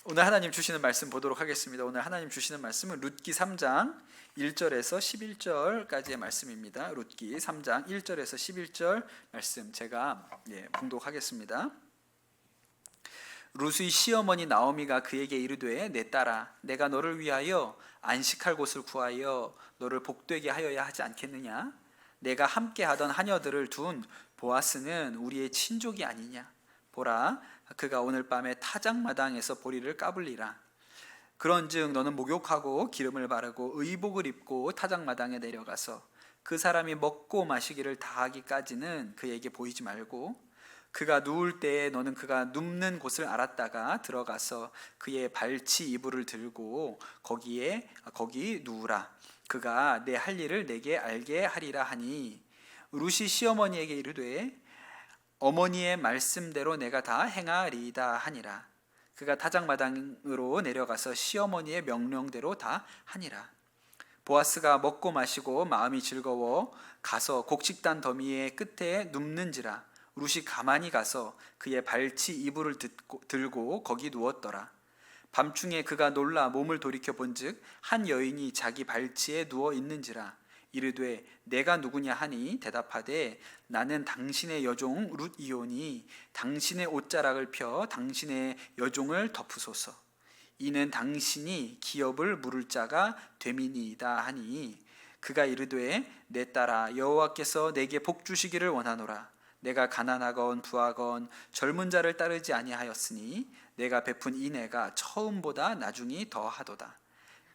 오늘 하나님 주시는 말씀 보도록 하겠습니다. 오늘 하나님 주시는 말씀은 룻기 3장 1절에서 11절까지의 말씀입니다. 룻기 3장 1절에서 11절 말씀 제가 봉독하겠습니다. 룻의 시어머니 나오미가 그에게 이르되 내 딸아 내가 너를 위하여 안식할 곳을 구하여 너를 복되게 하여야 하지 않겠느냐? 내가 함께 하던 하녀들을 둔 보아스는 우리의 친족이 아니냐? 보라 그가 오늘 밤에 타작마당에서 보리를 까불리라. 그런즉 너는 목욕하고 기름을 바르고 의복을 입고 타작마당에 내려가서 그 사람이 먹고 마시기를 다하기까지는 그에게 보이지 말고 그가 누울 때에 너는 그가 눕는 곳을 알았다가 들어가서 그의 발치 이불을 들고 거기 누우라. 그가 내 할 일을 내게 알게 하리라 하니 룻이 시어머니에게 이르되 어머니의 말씀대로 내가 다 행하리이다 하니라. 그가 타작마당으로 내려가서 시어머니의 명령대로 다 하니라. 보아스가 먹고 마시고 마음이 즐거워 가서 곡식단 더미의 끝에 눕는지라. 룻이 가만히 가서 그의 발치 이불을 들고 거기 누웠더라. 밤중에 그가 놀라 몸을 돌이켜 본즉 한 여인이 자기 발치에 누워 있는지라. 이르되 내가 누구냐 하니 대답하되 나는 당신의 여종 룻이오니 당신의 옷자락을 펴 당신의 여종을 덮으소서. 이는 당신이 기업을 물을 자가 됨이니이다 하니 그가 이르되 내 딸아 여호와께서 내게 복 주시기를 원하노라. 내가 가난하건 부하건 젊은 자를 따르지 아니하였으니 내가 베푼 인애가 처음보다 나중이 더하도다.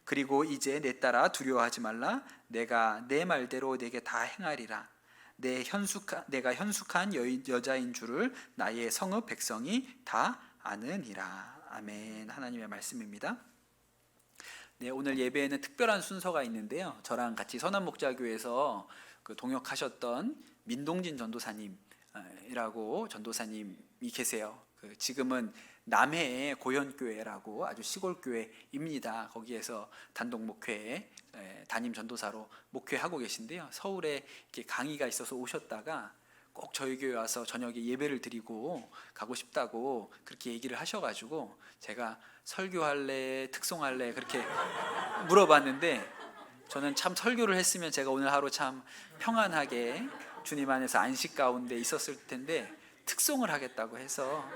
그리고 이제 내 딸아 두려워하지 말라. 내가 내 말대로 내게 다 행하리라. 내가 현숙한 여자인 줄을 나의 성읍 백성이 다 아느니라. 아멘. 하나님의 말씀입니다. 네, 오늘 예배에는 특별한 순서가 있는데요. 저랑 같이 선한목자교에서 동역하셨던 민동진 전도사님이라고 전도사님이 계세요. 지금은 남해의 고현교회라고 아주 시골교회입니다. 거기에서 단독 목회에 담임 전도사로 목회하고 계신데요. 서울에 이렇게 강의가 있어서 오셨다가 꼭 저희 교회 와서 저녁에 예배를 드리고 가고 싶다고 그렇게 얘기를 하셔가지고 제가 설교할래 특송할래 그렇게 물어봤는데 저는 참 설교를 했으면 제가 오늘 하루 참 평안하게 주님 안에서 안식 가운데 있었을 텐데 특송을 하겠다고 해서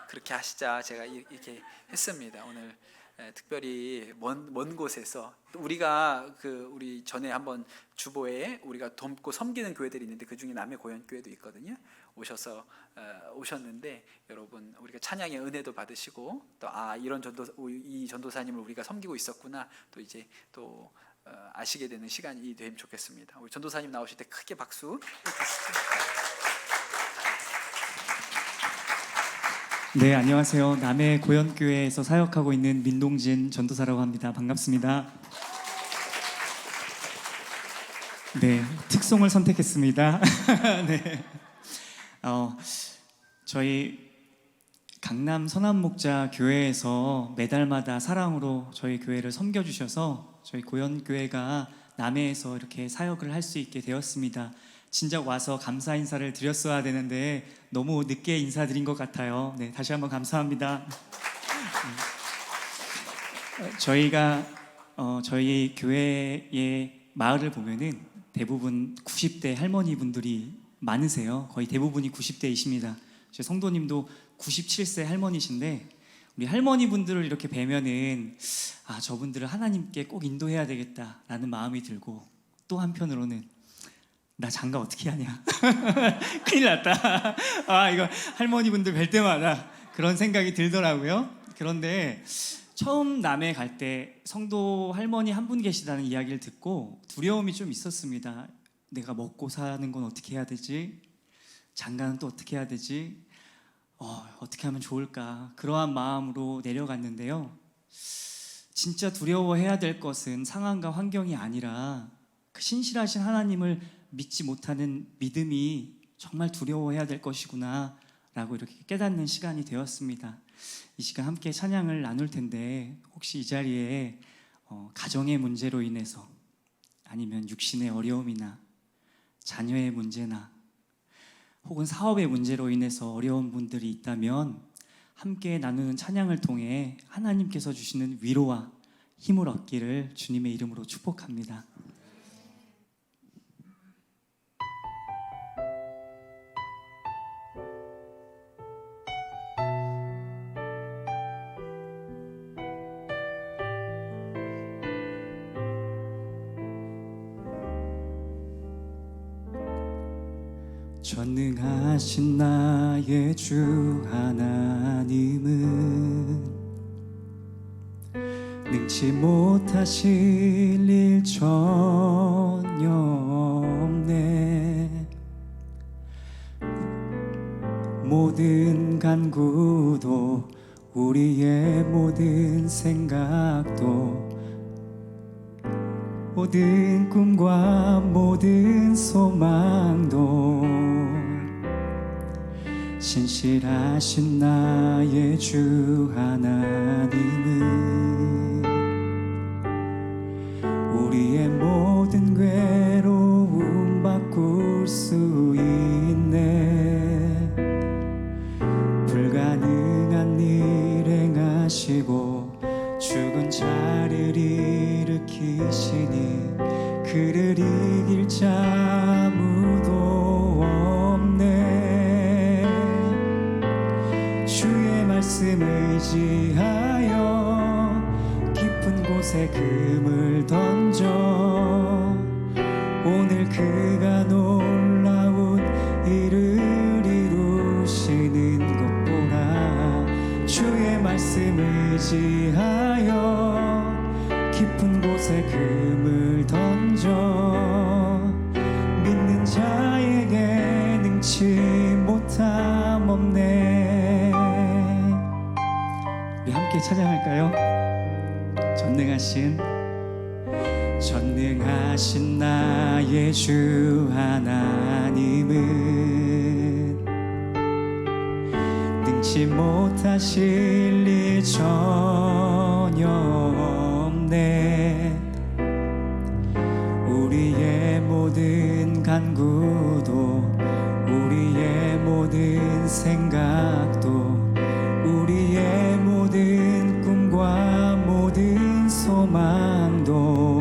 그렇게 하시자 제가 이렇게 했습니다. 오늘 특별히 먼 곳에서 우리가 우리 전에 한번 주보에 우리가 돕고 섬기는 교회들이 있는데 그 중에 남해 고현교회도 있거든요. 오셨는데 여러분 우리가 찬양의 은혜도 받으시고 또 이 전도사님을 우리가 섬기고 있었구나 또 이제 또 아시게 되는 시간이 되면 좋겠습니다. 우리 전도사님 나오실 때 크게 박수 해주시죠. 네, 안녕하세요. 남해 고현교회에서 사역하고 있는 민동진 전도사라고 합니다. 반갑습니다. 네, 특송을 선택했습니다. 네, 저희 강남 선한목자 교회에서 매달마다 사랑으로 저희 교회를 섬겨주셔서 저희 고현교회가 남해에서 이렇게 사역을 할 수 있게 되었습니다. 진작 와서 감사 인사를 드렸어야 되는데 너무 늦게 인사드린 것 같아요. 네, 다시 한번 감사합니다. 저희가 저희 교회의 마을을 보면은 대부분 90대 할머니 분들이 많으세요. 거의 대부분이 90대이십니다. 제 성도님도 97세 할머니신데 우리 할머니 분들을 이렇게 뵈면은 저분들을 하나님께 꼭 인도해야 되겠다라는 마음이 들고 또 한편으로는 나 장가 어떻게 하냐 큰일 났다. 이거 할머니 분들 뵐 때마다 그런 생각이 들더라고요. 그런데 처음 남해 갈 때 성도 할머니 한 분 계시다는 이야기를 듣고 두려움이 좀 있었습니다. 내가 먹고 사는 건 어떻게 해야 되지? 장가는 또 어떻게 해야 되지? 어떻게 하면 좋을까? 그러한 마음으로 내려갔는데요. 진짜 두려워해야 될 것은 상황과 환경이 아니라 그 신실하신 하나님을 믿지 못하는 믿음이 정말 두려워해야 될 것이구나 라고 이렇게 깨닫는 시간이 되었습니다. 이 시간 함께 찬양을 나눌 텐데 혹시 이 자리에 가정의 문제로 인해서 아니면 육신의 어려움이나 자녀의 문제나 혹은 사업의 문제로 인해서 어려운 분들이 있다면 함께 나누는 찬양을 통해 하나님께서 주시는 위로와 힘을 얻기를 주님의 이름으로 축복합니다. 전능하신 나의 주 하나님은 능치 못하실 일 전혀 없네. 모든 간구도 우리의 모든 생각도 모든 꿈과 모든 소망도 신실하신 나의 주 하나님은 우리의 모든 괴로움 바꿀 수 있네. 불가능한 일 행하시고 죽은 자를 일으키시니 그를 이길 자 아무도 없네. 주의 말씀 의지하여 깊은 곳에 금을 던져 오늘 그가 놀라운 일을 이루시는 것 보라. 주의 말씀 의지하여 깊은 곳에 금을 던져 믿는 자에게 능치 못함 없네. 우리 함께 찬양할까요? 전능하신 나의 주 하나님은 능치 못하실 일 전혀 없네. 우리의 모든 간구도 우리의 모든 생각도 우리의 모든 꿈과 모든 소망도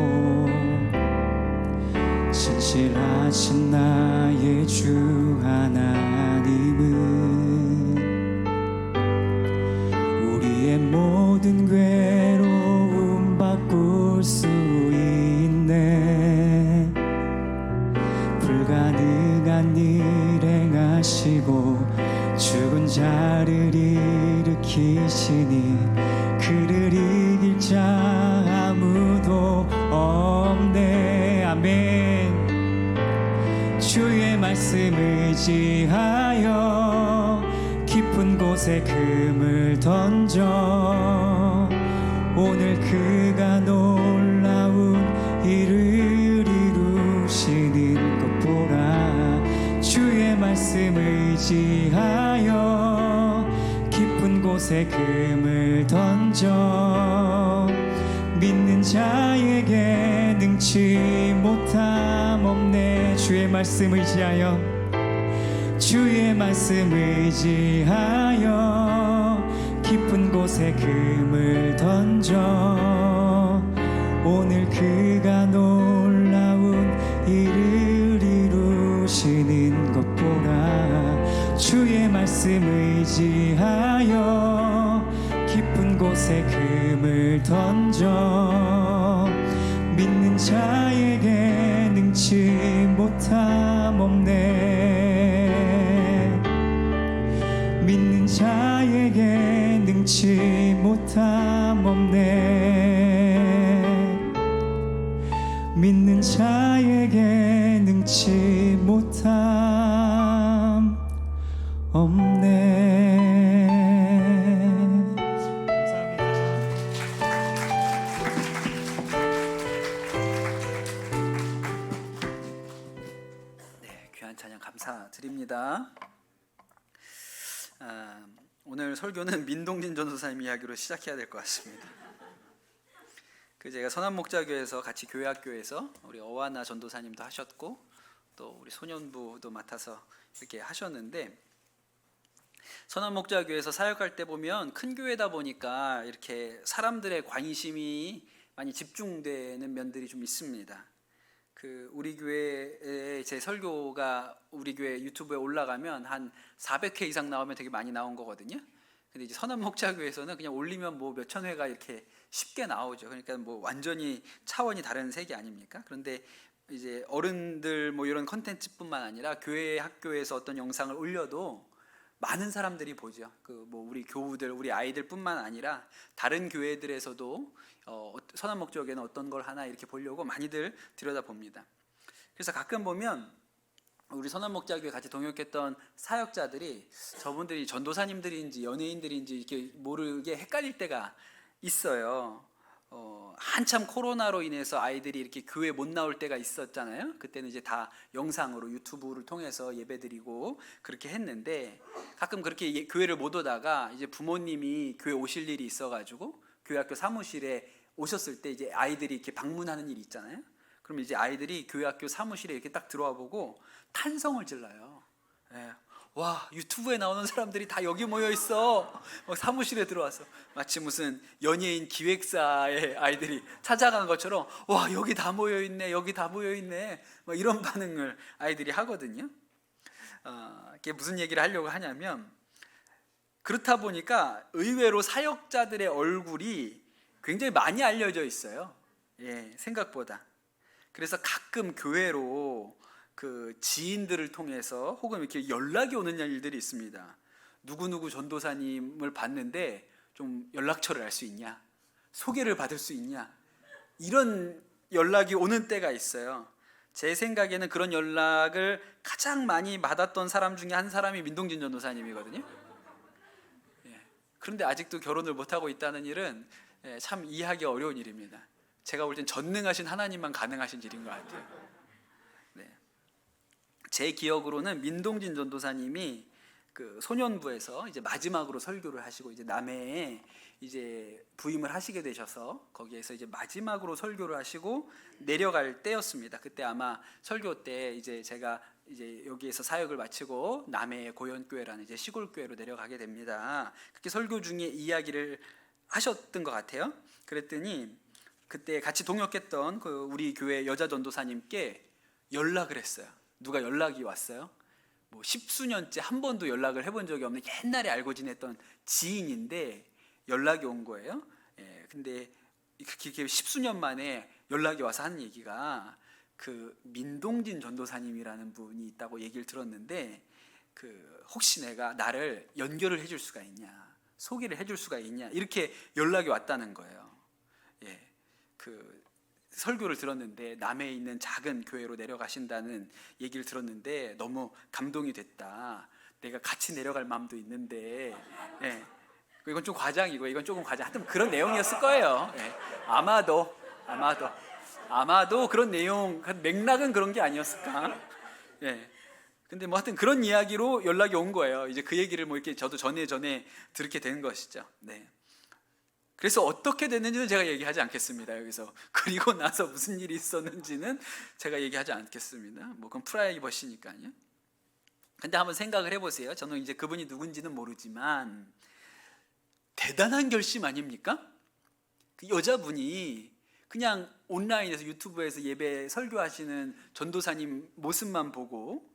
신실하신 나의 주 하나님은 우리의 모든 괴로움 바꿀 수 있네. 불가능한 일 행하시고 죽은 자를 일으키시니 그를 이길 자 아무도 없네. 아멘. 주의 말씀 의지하여 깊은 곳에 금을 던져 오늘 그가 놀라운 일을 이루시는 것 보라. 주의 말씀 의지하여 깊은 곳에 금을 던져 믿는 자에게 능치 못함 없네. 주의 말씀 의지하여 주의 말씀 의지하여 깊은 곳에 금을 던져 오늘 그가 놀라운 일을 이루시는 것 보라. 주의 말씀 의지하여 깊은 곳에 금을 던져 믿는 자에게 능치 못함 없네. 믿는 자에게 능치 못함 없네. 믿는 자에게 능치 못함 없네. 귀한 찬양 감사드립니다. 오늘 설교는 민동진 전도사님 이야기로 시작해야 될 것 같습니다. 제가 선한목자교회에서 같이 교회학교에서 우리 어와나 전도사님도 하셨고 또 우리 소년부도 맡아서 이렇게 하셨는데 선한목자교회에서 사역할 때 보면 큰 교회다 보니까 이렇게 사람들의 관심이 많이 집중되는 면들이 좀 있습니다. 우리 교회에 제 설교가 우리 교회 유튜브에 올라가면 한 400회 이상 나오면 되게 많이 나온 거거든요. 근데 이제 선한목자교회에서는 그냥 올리면 뭐 몇천 회가 이렇게 쉽게 나오죠. 그러니까 뭐 완전히 차원이 다른 세계 아닙니까? 그런데 이제 어른들 뭐 이런 컨텐츠뿐만 아니라 교회 학교에서 어떤 영상을 올려도 많은 사람들이 보죠. 뭐 우리 교우들, 우리 아이들뿐만 아니라 다른 교회들에서도 선한목적에는 어떤 걸 하나 이렇게 보려고 많이들 들여다봅니다. 그래서 가끔 보면 우리 선한목자교회 같이 동역했던 사역자들이 저분들이 전도사님들인지 연예인들인지 이렇게 모르게 헷갈릴 때가 있어요. 한참 코로나로 인해서 아이들이 이렇게 교회 못 나올 때가 있었잖아요. 그때는 이제 다 영상으로 유튜브를 통해서 예배드리고 그렇게 했는데 가끔 그렇게 교회를 못 오다가 이제 부모님이 교회 오실 일이 있어가지고 교회 학교 사무실에 오셨을 때 이제 아이들이 이렇게 방문하는 일이 있잖아요. 그럼 이제 아이들이 교회 학교 사무실에 이렇게 딱 들어와 보고 탄성을 질러요. 예. 와, 유튜브에 나오는 사람들이 다 여기 모여 있어. 사무실에 들어와서 마치 무슨 연예인 기획사의 아이들이 찾아간 것처럼 와, 여기 다 모여 있네, 여기 다 모여 있네. 이런 반응을 아이들이 하거든요. 이게 무슨 얘기를 하려고 하냐면 그렇다 보니까 의외로 사역자들의 얼굴이 굉장히 많이 알려져 있어요. 예, 생각보다. 그래서 가끔 교회로 지인들을 통해서 혹은 이렇게 연락이 오는 일들이 있습니다. 누구누구 전도사님을 봤는데 좀 연락처를 알 수 있냐? 소개를 받을 수 있냐? 이런 연락이 오는 때가 있어요. 제 생각에는 그런 연락을 가장 많이 받았던 사람 중에 한 사람이 민동진 전도사님이거든요. 예. 그런데 아직도 결혼을 못하고 있다는 일은 참 이해하기 어려운 일입니다. 제가 볼 땐 전능하신 하나님만 가능하신 일인 것 같아요. 제 기억으로는 민동진 전도사님이 소년부에서 이제 마지막으로 설교를 하시고 이제 남해에 이제 부임을 하시게 되셔서 거기에서 이제 마지막으로 설교를 하시고 내려갈 때였습니다. 그때 아마 설교 때 이제 제가 이제 여기에서 사역을 마치고 남해의 고현교회라는 이제 시골 교회로 내려가게 됩니다. 그렇게 설교 중에 이야기를 하셨던 것 같아요. 그랬더니 그때 같이 동역했던 우리 교회 여자 전도사님께 연락을 했어요. 누가 연락이 왔어요? 뭐 십수년째 한 번도 연락을 해본 적이 없는 옛날에 알고 지냈던 지인인데 연락이 온 거예요. 근데 그렇게 십수년 만에 연락이 와서 하는 얘기가 민동진 전도사님이라는 분이 있다고 얘기를 들었는데 혹시 나를 연결을 해줄 수가 있냐, 소개를 해줄 수가 있냐 이렇게 연락이 왔다는 거예요. 설교를 들었는데 남해에 있는 작은 교회로 내려가신다는 얘기를 들었는데 너무 감동이 됐다. 내가 같이 내려갈 마음도 있는데 이건 좀 과장이고 이건 조금 과장. 하여튼 그런 내용이었을 거예요. 아마도 그런 내용, 맥락은 그런 게 아니었을까. 근데 뭐 하여튼 그런 이야기로 연락이 온 거예요. 이제 그 얘기를 뭐 이렇게 저도 전에 들게 되는 것이죠. 그래서 어떻게 됐는지는 제가 얘기하지 않겠습니다. 여기서 그리고 나서 무슨 일이 있었는지는 제가 얘기하지 않겠습니다. 뭐 그건 프라이버시니까요. 근데 한번 생각을 해보세요. 저는 이제 그분이 누군지는 모르지만 대단한 결심 아닙니까? 그 여자분이 그냥 온라인에서 유튜브에서 예배 설교하시는 전도사님 모습만 보고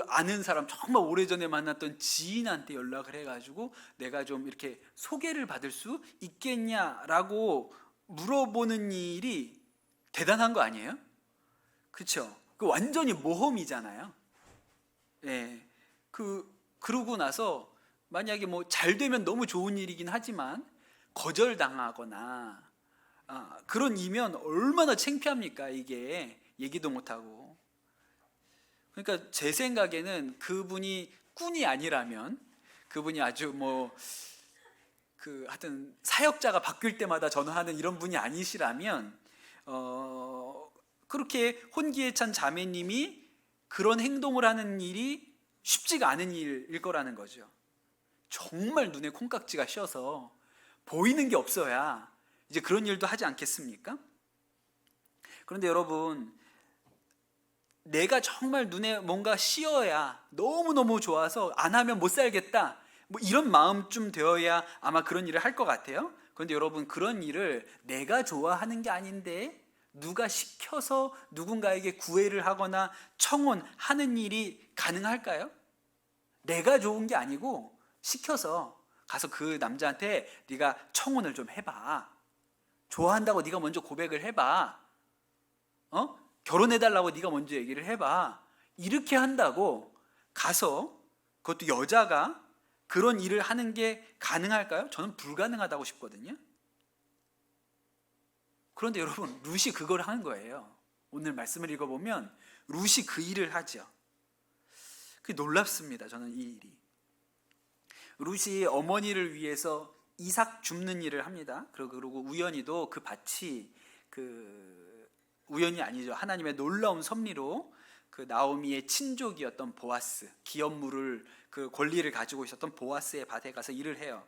아는 사람 정말 오래전에 만났던 지인한테 연락을 해가지고 내가 좀 이렇게 소개를 받을 수 있겠냐라고 물어보는 일이 대단한 거 아니에요? 그렇죠? 완전히 모험이잖아요. 그러고 나서 만약에 뭐 잘 되면 너무 좋은 일이긴 하지만 거절당하거나 그런 이면 얼마나 창피합니까? 이게 얘기도 못하고. 그러니까 제 생각에는 그분이 꾼이 아니라면, 그분이 아주 하여튼 사역자가 바뀔 때마다 전화하는 이런 분이 아니시라면 그렇게 혼기에 찬 자매님이 그런 행동을 하는 일이 쉽지가 않은 일일 거라는 거죠. 정말 눈에 콩깍지가 씌어서 보이는 게 없어야 이제 그런 일도 하지 않겠습니까? 그런데 여러분, 내가 정말 눈에 뭔가 씌어야 너무너무 좋아서 안 하면 못 살겠다, 뭐 이런 마음쯤 되어야 아마 그런 일을 할 것 같아요. 그런데 여러분, 그런 일을 내가 좋아하는 게 아닌데 누가 시켜서 누군가에게 구애를 하거나 청혼하는 일이 가능할까요? 내가 좋은 게 아니고 시켜서 가서 그 남자한테 네가 청혼을 좀 해봐, 좋아한다고 네가 먼저 고백을 해봐, 결혼해달라고 네가 먼저 얘기를 해봐, 이렇게 한다고 가서, 그것도 여자가 그런 일을 하는 게 가능할까요? 저는 불가능하다고 싶거든요. 그런데 여러분, 룻이 그걸 하는 거예요. 오늘 말씀을 읽어보면 룻이 그 일을 하죠. 그게 놀랍습니다. 저는 이 일이, 룻이 어머니를 위해서 이삭 줍는 일을 합니다. 그리고 우연히도 그 밭이 우연이 아니죠. 하나님의 놀라운 섭리로 그 나오미의 친족이었던 보아스, 기업물을 그 권리를 가지고 있었던 보아스의 밭에 가서 일을 해요.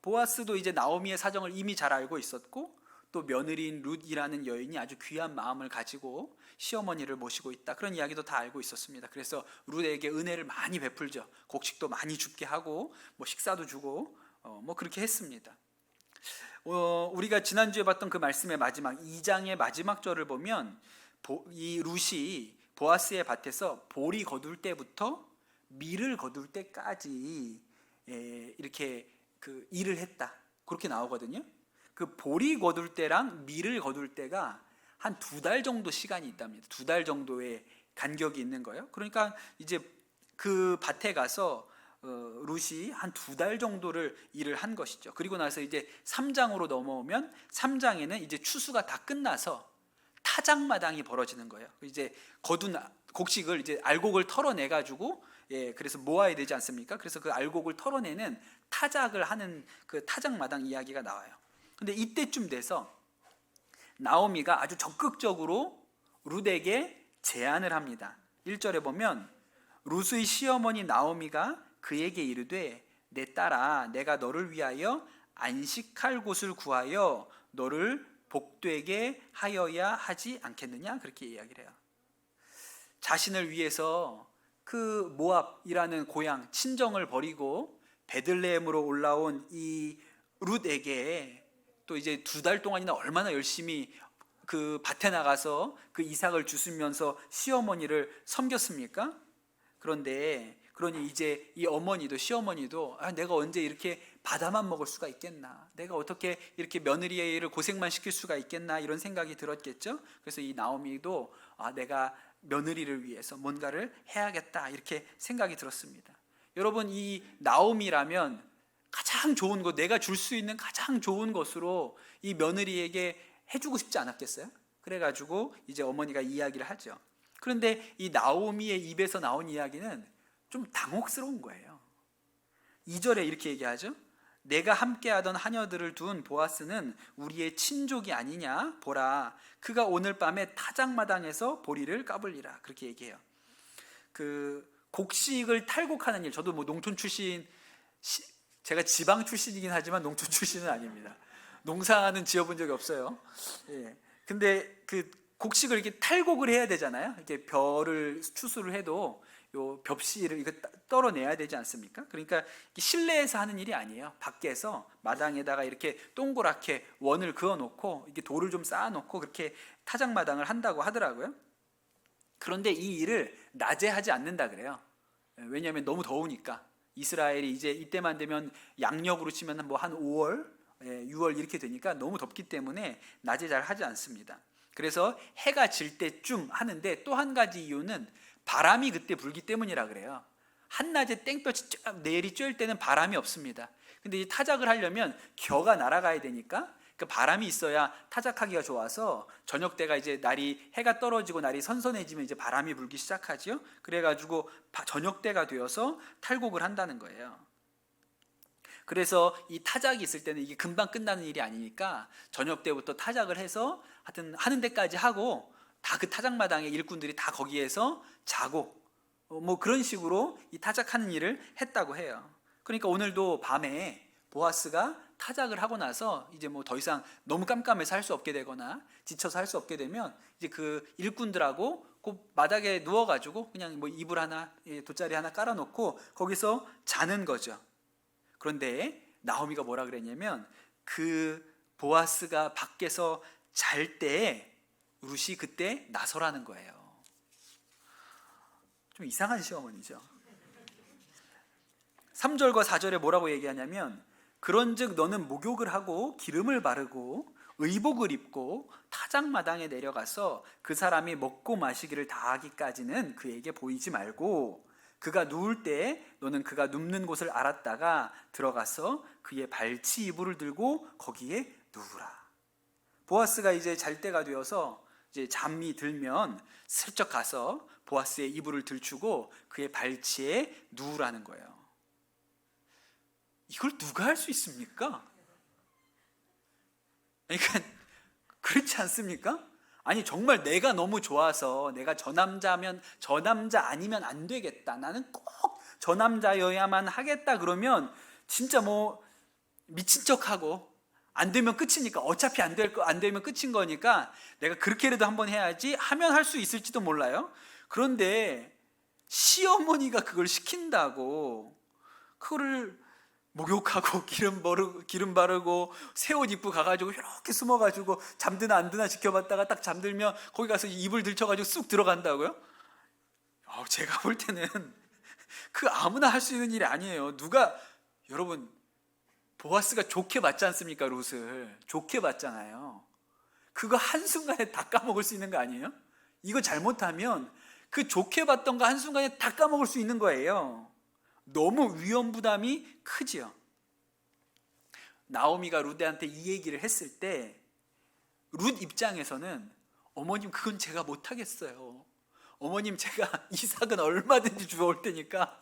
보아스도 이제 나오미의 사정을 이미 잘 알고 있었고, 또 며느리인 룻이라는 여인이 아주 귀한 마음을 가지고 시어머니를 모시고 있다, 그런 이야기도 다 알고 있었습니다. 그래서 룻에게 은혜를 많이 베풀죠. 곡식도 많이 줍게 하고 뭐 식사도 주고 뭐 그렇게 했습니다. 우리가 지난주에 봤던 그 말씀의 마지막 2장의 마지막 절을 보면 이 룻이 보아스의 밭에서 보리 거둘 때부터 밀을 거둘 때까지 이렇게 그 일을 했다, 그렇게 나오거든요. 그 보리 거둘 때랑 밀을 거둘 때가 한 2달 정도 시간이 있답니다. 2달 정도의 간격이 있는 거예요. 그러니까 이제 그 밭에 가서 룻이 한 2달 정도를 일을 한 것이죠. 그리고 나서 이제 3장으로 넘어오면 3장에는 이제 추수가 다 끝나서 타작마당이 벌어지는 거예요. 이제 거둔 곡식을 이제 알곡을 털어내 가지고, 그래서 모아야 되지 않습니까? 그래서 그 알곡을 털어내는 타작을 하는 그 타작마당 이야기가 나와요. 근데 이때쯤 돼서 나오미가 아주 적극적으로 룻에게 제안을 합니다. 1절에 보면 룻의 시어머니 나오미가 그에게 이르되 내 딸아, 내가 너를 위하여 안식할 곳을 구하여 너를 복되게 하여야 하지 않겠느냐, 그렇게 이야기를 해요. 자신을 위해서 그 모압이라는 고향 친정을 버리고 베들레헴으로 올라온 이 룻에게 또 이제 2달 동안이나 얼마나 열심히 그 밭에 나가서 그 이삭을 주스면서 시어머니를 섬겼습니까? 그러니 이제 이 어머니도, 시어머니도 내가 언제 이렇게 바다만 먹을 수가 있겠나, 내가 어떻게 이렇게 며느리의 일을 고생만 시킬 수가 있겠나, 이런 생각이 들었겠죠. 그래서 이 나오미도 내가 며느리를 위해서 뭔가를 해야겠다, 이렇게 생각이 들었습니다. 여러분, 이 나오미라면 가장 좋은 것, 내가 줄 수 있는 가장 좋은 것으로 이 며느리에게 해주고 싶지 않았겠어요? 그래가지고 이제 어머니가 이야기를 하죠. 그런데 이 나오미의 입에서 나온 이야기는 좀 당혹스러운 거예요. 2절에 이렇게 얘기하죠. 내가 함께하던 하녀들을 둔 보아스는 우리의 친족이 아니냐, 보라 그가 오늘 밤에 타작마당에서 보리를 까불리라, 그렇게 얘기해요. 그 곡식을 탈곡하는 일, 저도 뭐 농촌 출신, 제가 지방 출신이긴 하지만 농촌 출신은 아닙니다. 농사는 지어본 적이 없어요. 근데 그 곡식을 이렇게 탈곡을 해야 되잖아요. 이렇게 벼를 추수를 해도 요 벽씨를 이거 떨어내야 되지 않습니까? 그러니까 실내에서 하는 일이 아니에요. 밖에서 마당에다가 이렇게 동그랗게 원을 그어놓고 이게 돌을 좀 쌓아놓고 그렇게 타작마당을 한다고 하더라고요. 그런데 이 일을 낮에 하지 않는다 그래요. 왜냐하면 너무 더우니까. 이스라엘이 이제 이때만 되면 양력으로 치면 뭐 한 5월, 6월 이렇게 되니까 너무 덥기 때문에 낮에 잘 하지 않습니다. 그래서 해가 질 때쯤 하는데, 또 한 가지 이유는 바람이 그때 불기 때문이라 그래요. 한낮에 땡볕이 내리 쬐을 때는 바람이 없습니다. 근데 이 타작을 하려면 겨가 날아가야 되니까 그 바람이 있어야 타작하기가 좋아서 저녁 때가 이제 날이 해가 떨어지고 날이 선선해지면 이제 바람이 불기 시작하지요. 그래가지고 저녁 때가 되어서 탈곡을 한다는 거예요. 그래서 이 타작이 있을 때는 이게 금방 끝나는 일이 아니니까 저녁 때부터 타작을 해서 하여튼 하는 데까지 하고 다 그 타작마당에 일꾼들이 다 거기에서 자고 뭐 그런 식으로 이 타작하는 일을 했다고 해요. 그러니까 오늘도 밤에 보아스가 타작을 하고 나서 이제 뭐 더 이상 너무 깜깜해서 할 수 없게 되거나 지쳐서 할 수 없게 되면 이제 그 일꾼들하고 그 마당에 누워가지고 그냥 뭐 이불 하나, 돗자리 하나 깔아놓고 거기서 자는 거죠. 그런데 나오미가 뭐라 그랬냐면 그 보아스가 밖에서 잘 때 룻이 그때 나서라는 거예요. 좀 이상한 시어머니죠. 3절과 4절에 뭐라고 얘기하냐면 그런즉 너는 목욕을 하고 기름을 바르고 의복을 입고 타작마당에 내려가서 그 사람이 먹고 마시기를 다하기까지는 그에게 보이지 말고 그가 누울 때 너는 그가 눕는 곳을 알았다가 들어가서 그의 발치 이불을 들고 거기에 누우라. 보아스가 이제 잘 때가 되어서 이제 잠이 들면 슬쩍 가서 보아스의 이불을 들추고 그의 발치에 누우라는 거예요. 이걸 누가 할 수 있습니까? 그러니까 그렇지 않습니까? 아니 정말 내가 너무 좋아서 내가 저 남자 아니면 안 되겠다. 나는 꼭 저 남자여야만 하겠다. 그러면 진짜 뭐 미친 척하고 안 되면 끝이니까 어차피 안 되면 끝인 거니까 내가 그렇게라도 한번 해야지 하면 할 수 있을지도 몰라요. 그런데 시어머니가 그걸 시킨다고 그거를 목욕하고 기름 바르고 새 옷 입고 가가지고 이렇게 숨어가지고 잠드나 안 드나 지켜봤다가 딱 잠들면 거기 가서 이불 들쳐가지고 쑥 들어간다고요? 제가 볼 때는 그 아무나 할 수 있는 일이 아니에요. 여러분 보아스가 좋게 봤지 않습니까? 룻을 좋게 봤잖아요. 그거 한순간에 다 까먹을 수 있는 거 아니에요? 이거 잘못하면 그 좋게 봤던 거 한순간에 다 까먹을 수 있는 거예요. 너무 위험 부담이 크지요. 나오미가 룻한테 이 얘기를 했을 때 룻 입장에서는 어머님 그건 제가 못하겠어요. 어머님 제가 이삭은 얼마든지 주워올 테니까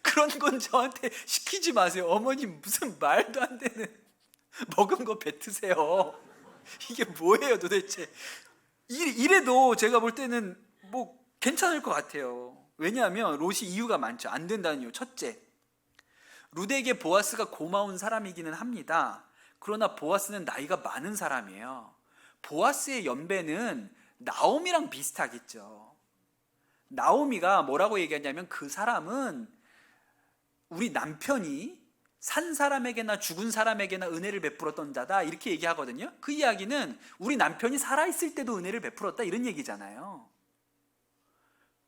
그런 건 저한테 시키지 마세요. 어머님 무슨 말도 안 되는 먹은 거 뱉으세요. 이게 뭐예요 도대체. 이래도 제가 볼 때는 뭐 괜찮을 것 같아요. 왜냐하면 롯이 이유가 많죠. 안 된다는 이유. 첫째, 룻에게 보아스가 고마운 사람이기는 합니다. 그러나 보아스는 나이가 많은 사람이에요. 보아스의 연배는 나오미랑 비슷하겠죠. 나오미가 뭐라고 얘기하냐면 그 사람은 우리 남편이 산 사람에게나 죽은 사람에게나 은혜를 베풀었던 자다 이렇게 얘기하거든요. 그 이야기는 우리 남편이 살아있을 때도 은혜를 베풀었다 이런 얘기잖아요.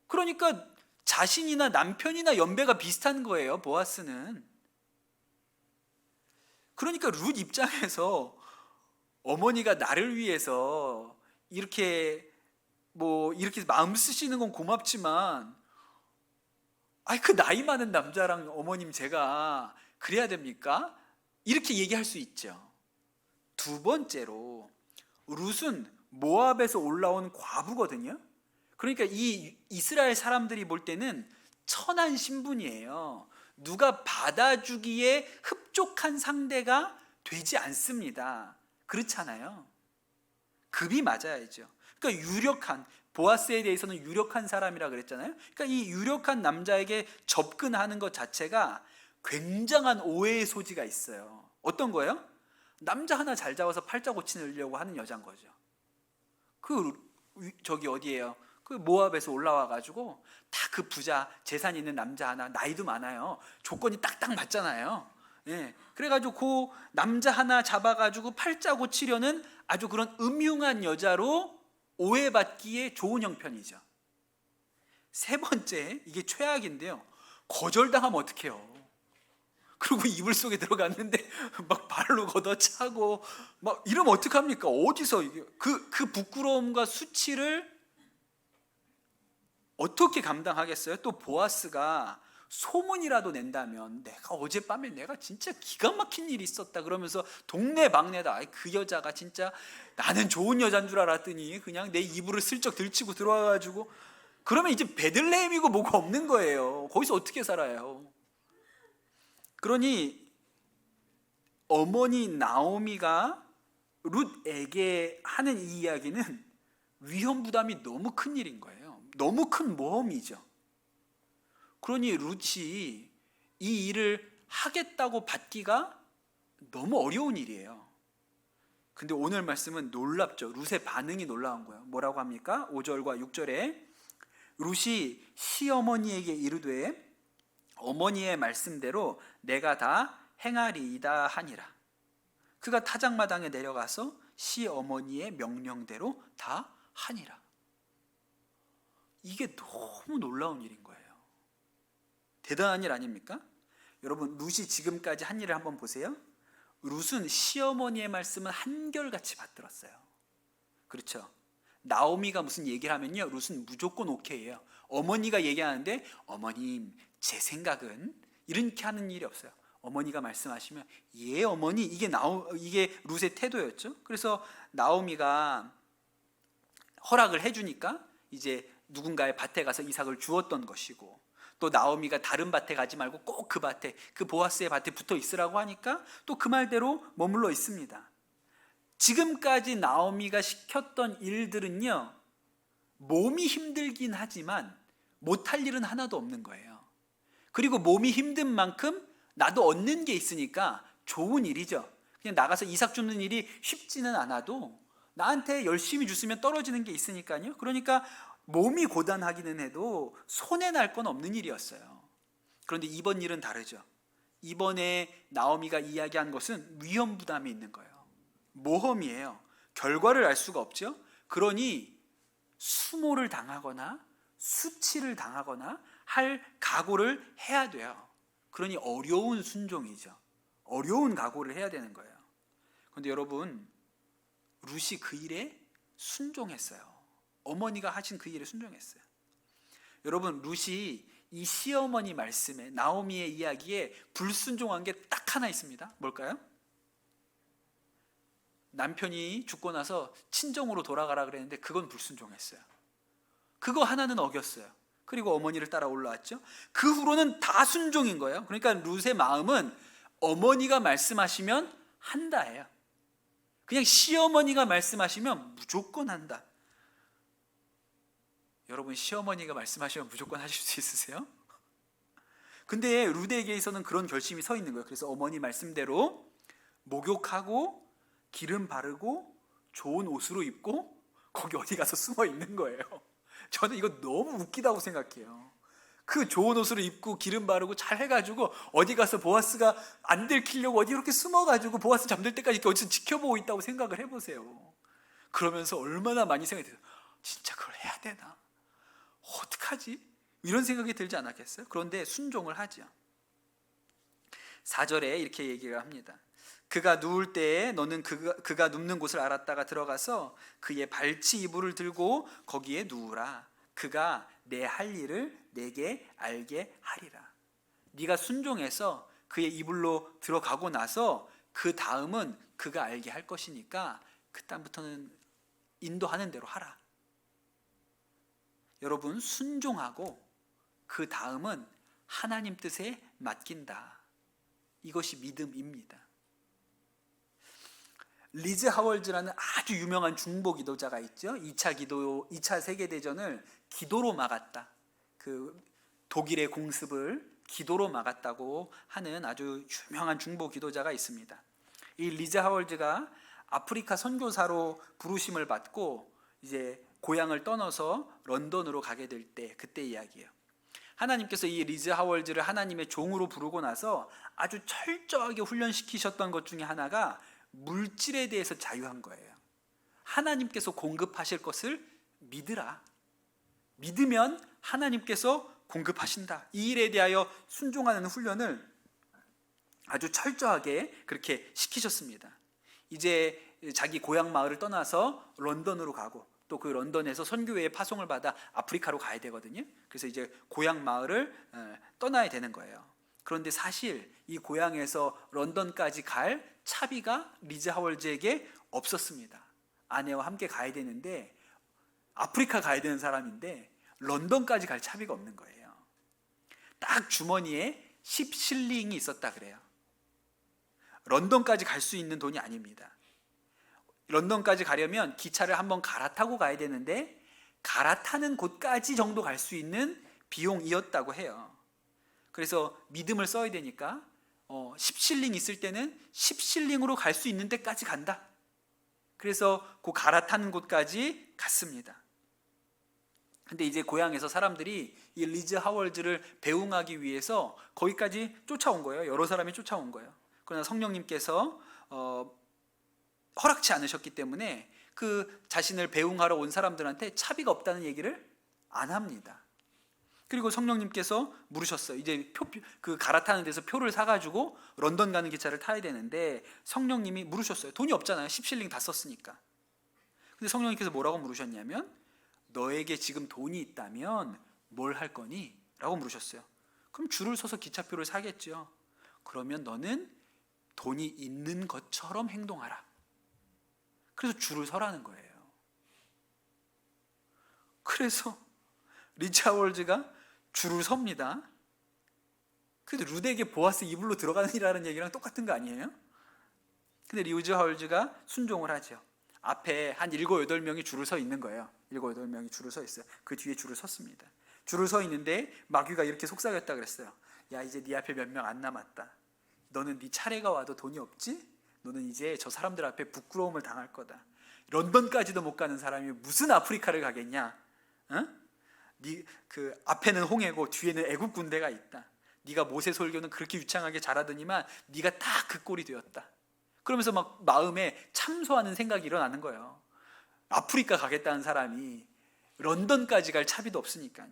그러니까 자신이나 남편이나 연배가 비슷한 거예요. 보아스는. 그러니까 룻 입장에서 어머니가 나를 위해서 이렇게 마음 쓰시는 건 고맙지만 그 나이 많은 남자랑 어머님 제가 그래야 됩니까? 이렇게 얘기할 수 있죠. 두 번째로 룻은 모압에서 올라온 과부거든요. 그러니까 이 이스라엘 사람들이 볼 때는 천한 신분이에요. 누가 받아주기에 흡족한 상대가 되지 않습니다. 그렇잖아요. 급이 맞아야죠. 그러니까 유력한 보아스에 대해서는 유력한 사람이라 그랬잖아요. 그러니까 이 유력한 남자에게 접근하는 것 자체가 굉장한 오해의 소지가 있어요. 어떤 거예요? 남자 하나 잘 잡아서 팔자 고치려고 하는 여자인 거죠. 저기 어디예요? 그 모압에서 올라와 가지고 다 그 부자 재산 있는 남자 하나 나이도 많아요. 조건이 딱딱 맞잖아요. 그래가지고 그 남자 하나 잡아가지고 팔자 고치려는 아주 그런 음흉한 여자로 오해받기에 좋은 형편이죠. 세 번째, 이게 최악인데요. 거절당하면 어떡해요? 그리고 이불 속에 들어갔는데 막 발로 걷어차고 막 이러면 어떡합니까? 어디서 이게 그 부끄러움과 수치를 어떻게 감당하겠어요? 또 보아스가 소문이라도 낸다면 내가 어젯밤에 내가 진짜 기가 막힌 일이 있었다 그러면서 동네 방네다 그 여자가 진짜 나는 좋은 여자인 줄 알았더니 그냥 내 이불을 슬쩍 들치고 들어와가지고 그러면 이제 베들레헴이고 뭐가 없는 거예요. 거기서 어떻게 살아요? 그러니 어머니 나오미가 룻에게 하는 이 이야기는 위험 부담이 너무 큰 일인 거예요. 너무 큰 모험이죠. 그러니 룻이 이 일을 하겠다고 받기가 너무 어려운 일이에요. 근데 오늘 말씀은 놀랍죠. 룻의 반응이 놀라운 거예요. 뭐라고 합니까? 5절과 6절에 룻이 시어머니에게 이르되 어머니의 말씀대로 내가 다 행하리이다 하니라. 그가 타작마당에 내려가서 시어머니의 명령대로 다 하니라. 이게 너무 놀라운 일인 거예요. 대단한 일 아닙니까? 여러분, 룻이 지금까지 한 일을 한번 보세요. 룻은 시어머니의 말씀은 한결같이 받들었어요. 그렇죠? 나오미가 무슨 얘기를 하면요, 룻은 무조건 오케이예요. 어머니가 얘기하는데 어머님 제 생각은 이렇게 하는 일이 없어요. 어머니가 말씀하시면 예 어머니, 이게 룻의 태도였죠. 그래서 나오미가 허락을 해주니까 이제 누군가의 밭에 가서 이삭을 주었던 것이고, 또 나오미가 다른 밭에 가지 말고 꼭 그 밭에, 그 보아스의 밭에 붙어 있으라고 하니까 또 그 말대로 머물러 있습니다. 지금까지 나오미가 시켰던 일들은요, 몸이 힘들긴 하지만 못할 일은 하나도 없는 거예요. 그리고 몸이 힘든 만큼 나도 얻는 게 있으니까 좋은 일이죠. 그냥 나가서 이삭 줍는 일이 쉽지는 않아도 나한테 열심히 줬으면 떨어지는 게 있으니까요. 그러니까 몸이 고단하기는 해도 손해날 건 없는 일이었어요. 그런데 이번 일은 다르죠. 이번에 나오미가 이야기한 것은 위험 부담이 있는 거예요. 모험이에요. 결과를 알 수가 없죠. 그러니 수모를 당하거나 수치를 당하거나 할 각오를 해야 돼요. 그러니 어려운 순종이죠. 어려운 각오를 해야 되는 거예요. 그런데 여러분, 룻이 그 일에 순종했어요. 어머니가 하신 그 일에 순종했어요. 여러분, 룻이 이 시어머니 말씀에, 나오미의 이야기에 불순종한 게 딱 하나 있습니다. 뭘까요? 남편이 죽고 나서 친정으로 돌아가라 그랬는데 그건 불순종했어요. 그거 하나는 어겼어요. 그리고 어머니를 따라 올라왔죠. 그 후로는 다 순종인 거예요. 그러니까 룻의 마음은 어머니가 말씀하시면 한다예요. 그냥 시어머니가 말씀하시면 무조건 한다. 여러분, 시어머니가 말씀하시면 무조건 하실 수 있으세요? 근데 룻에게서는 그런 결심이 서 있는 거예요. 그래서 어머니 말씀대로 목욕하고 기름 바르고 좋은 옷으로 입고 거기 어디 가서 숨어 있는 거예요. 저는 이거 너무 웃기다고 생각해요. 그 좋은 옷으로 입고 기름 바르고 잘 해가지고 어디 가서 보아스가 안 들키려고 어디 이렇게 숨어가지고 보아스 잠들 때까지 이렇게 어디서 지켜보고 있다고 생각을 해보세요. 그러면서 얼마나 많이 생각이 들어요. 진짜 그걸 해야 되나? 어떡하지? 이런 생각이 들지 않았겠어요? 그런데 순종을 하죠. 4절에 이렇게 얘기를 합니다. 그가 누울 때에 너는 그가 눕는 곳을 알았다가 들어가서 그의 발치 이불을 들고 거기에 누우라. 그가 내 할 일을 내게 알게 하리라. 네가 순종해서 그의 이불로 들어가고 나서 그 다음은 그가 알게 할 것이니까 그 다음부터는 인도하는 대로 하라. 여러분, 순종하고 그 다음은 하나님 뜻에 맡긴다. 이것이 믿음입니다. 리즈 하월즈라는 아주 유명한 중보 기도자가 있죠. 2차 세계대전을 기도로 막았다. 그 독일의 공습을 기도로 막았다고 하는 아주 유명한 중보 기도자가 있습니다. 이 리즈 하월즈가 아프리카 선교사로 부르심을 받고 이제 고향을 떠나서 런던으로 가게 될 때, 그때 이야기예요. 하나님께서 이 리즈 하월즈를 하나님의 종으로 부르고 나서 아주 철저하게 훈련시키셨던 것 중에 하나가 물질에 대해서 자유한 거예요. 하나님께서 공급하실 것을 믿으라. 믿으면 하나님께서 공급하신다. 이 일에 대하여 순종하는 훈련을 아주 철저하게 그렇게 시키셨습니다. 이제 자기 고향 마을을 떠나서 런던으로 가고 또 그 런던에서 선교회의 파송을 받아 아프리카로 가야 되거든요. 그래서 이제 고향 마을을 떠나야 되는 거예요. 그런데 사실 이 고향에서 런던까지 갈 차비가 리즈 하월즈에게 없었습니다. 아내와 함께 가야 되는데 아프리카 가야 되는 사람인데 런던까지 갈 차비가 없는 거예요. 딱 주머니에 10실링이 있었다 그래요. 런던까지 갈 수 있는 돈이 아닙니다. 런던까지 가려면 기차를 한번 갈아타고 가야 되는데 갈아타는 곳까지 정도 갈 수 있는 비용이었다고 해요. 그래서 믿음을 써야 되니까 10실링 있을 때는 10실링으로 갈 수 있는 데까지 간다. 그래서 그 갈아타는 곳까지 갔습니다. 근데 이제 고향에서 사람들이 이 리즈 하월즈를 배웅하기 위해서 거기까지 쫓아온 거예요. 여러 사람이 쫓아온 거예요. 그러나 성령님께서 허락치 않으셨기 때문에 그 자신을 배웅하러 온 사람들한테 차비가 없다는 얘기를 안 합니다. 그리고 성령님께서 물으셨어요. 이제 그 갈아타는 데서 표를 사가지고 런던 가는 기차를 타야 되는데 성령님이 물으셨어요. 돈이 없잖아요. 10실링 다 썼으니까. 근데 성령님께서 뭐라고 물으셨냐면 너에게 지금 돈이 있다면 뭘 할 거니? 라고 물으셨어요. 그럼 줄을 서서 기차표를 사겠죠. 그러면 너는 돈이 있는 것처럼 행동하라. 그래서 줄을 서라는 거예요. 그래서 리즈 하월즈가 줄을 섭니다. 근데 루드에게 보아스 이불로 들어가느라는 얘기랑 똑같은 거 아니에요? 근데 리즈 하월즈가 순종을 하죠. 앞에 한 7, 8명이 줄을 서 있는 거예요. 7, 8명이 줄을 서 있어요. 그 뒤에 줄을 섰습니다. 줄을 서 있는데 마귀가 이렇게 속삭였다 그랬어요. 야, 이제 네 앞에 몇 명 안 남았다. 너는 네 차례가 와도 돈이 없지? 너는 이제 저 사람들 앞에 부끄러움을 당할 거다. 런던까지도 못 가는 사람이 무슨 아프리카를 가겠냐? 응? 그 앞에는 홍해고 뒤에는 애국 군대가 있다. 네가 모세 설교는 그렇게 유창하게 잘하더니만 네가 다 그 꼴이 되었다. 그러면서 막 마음에 참소하는 생각이 일어나는 거예요. 아프리카 가겠다는 사람이 런던까지 갈 차비도 없으니까요.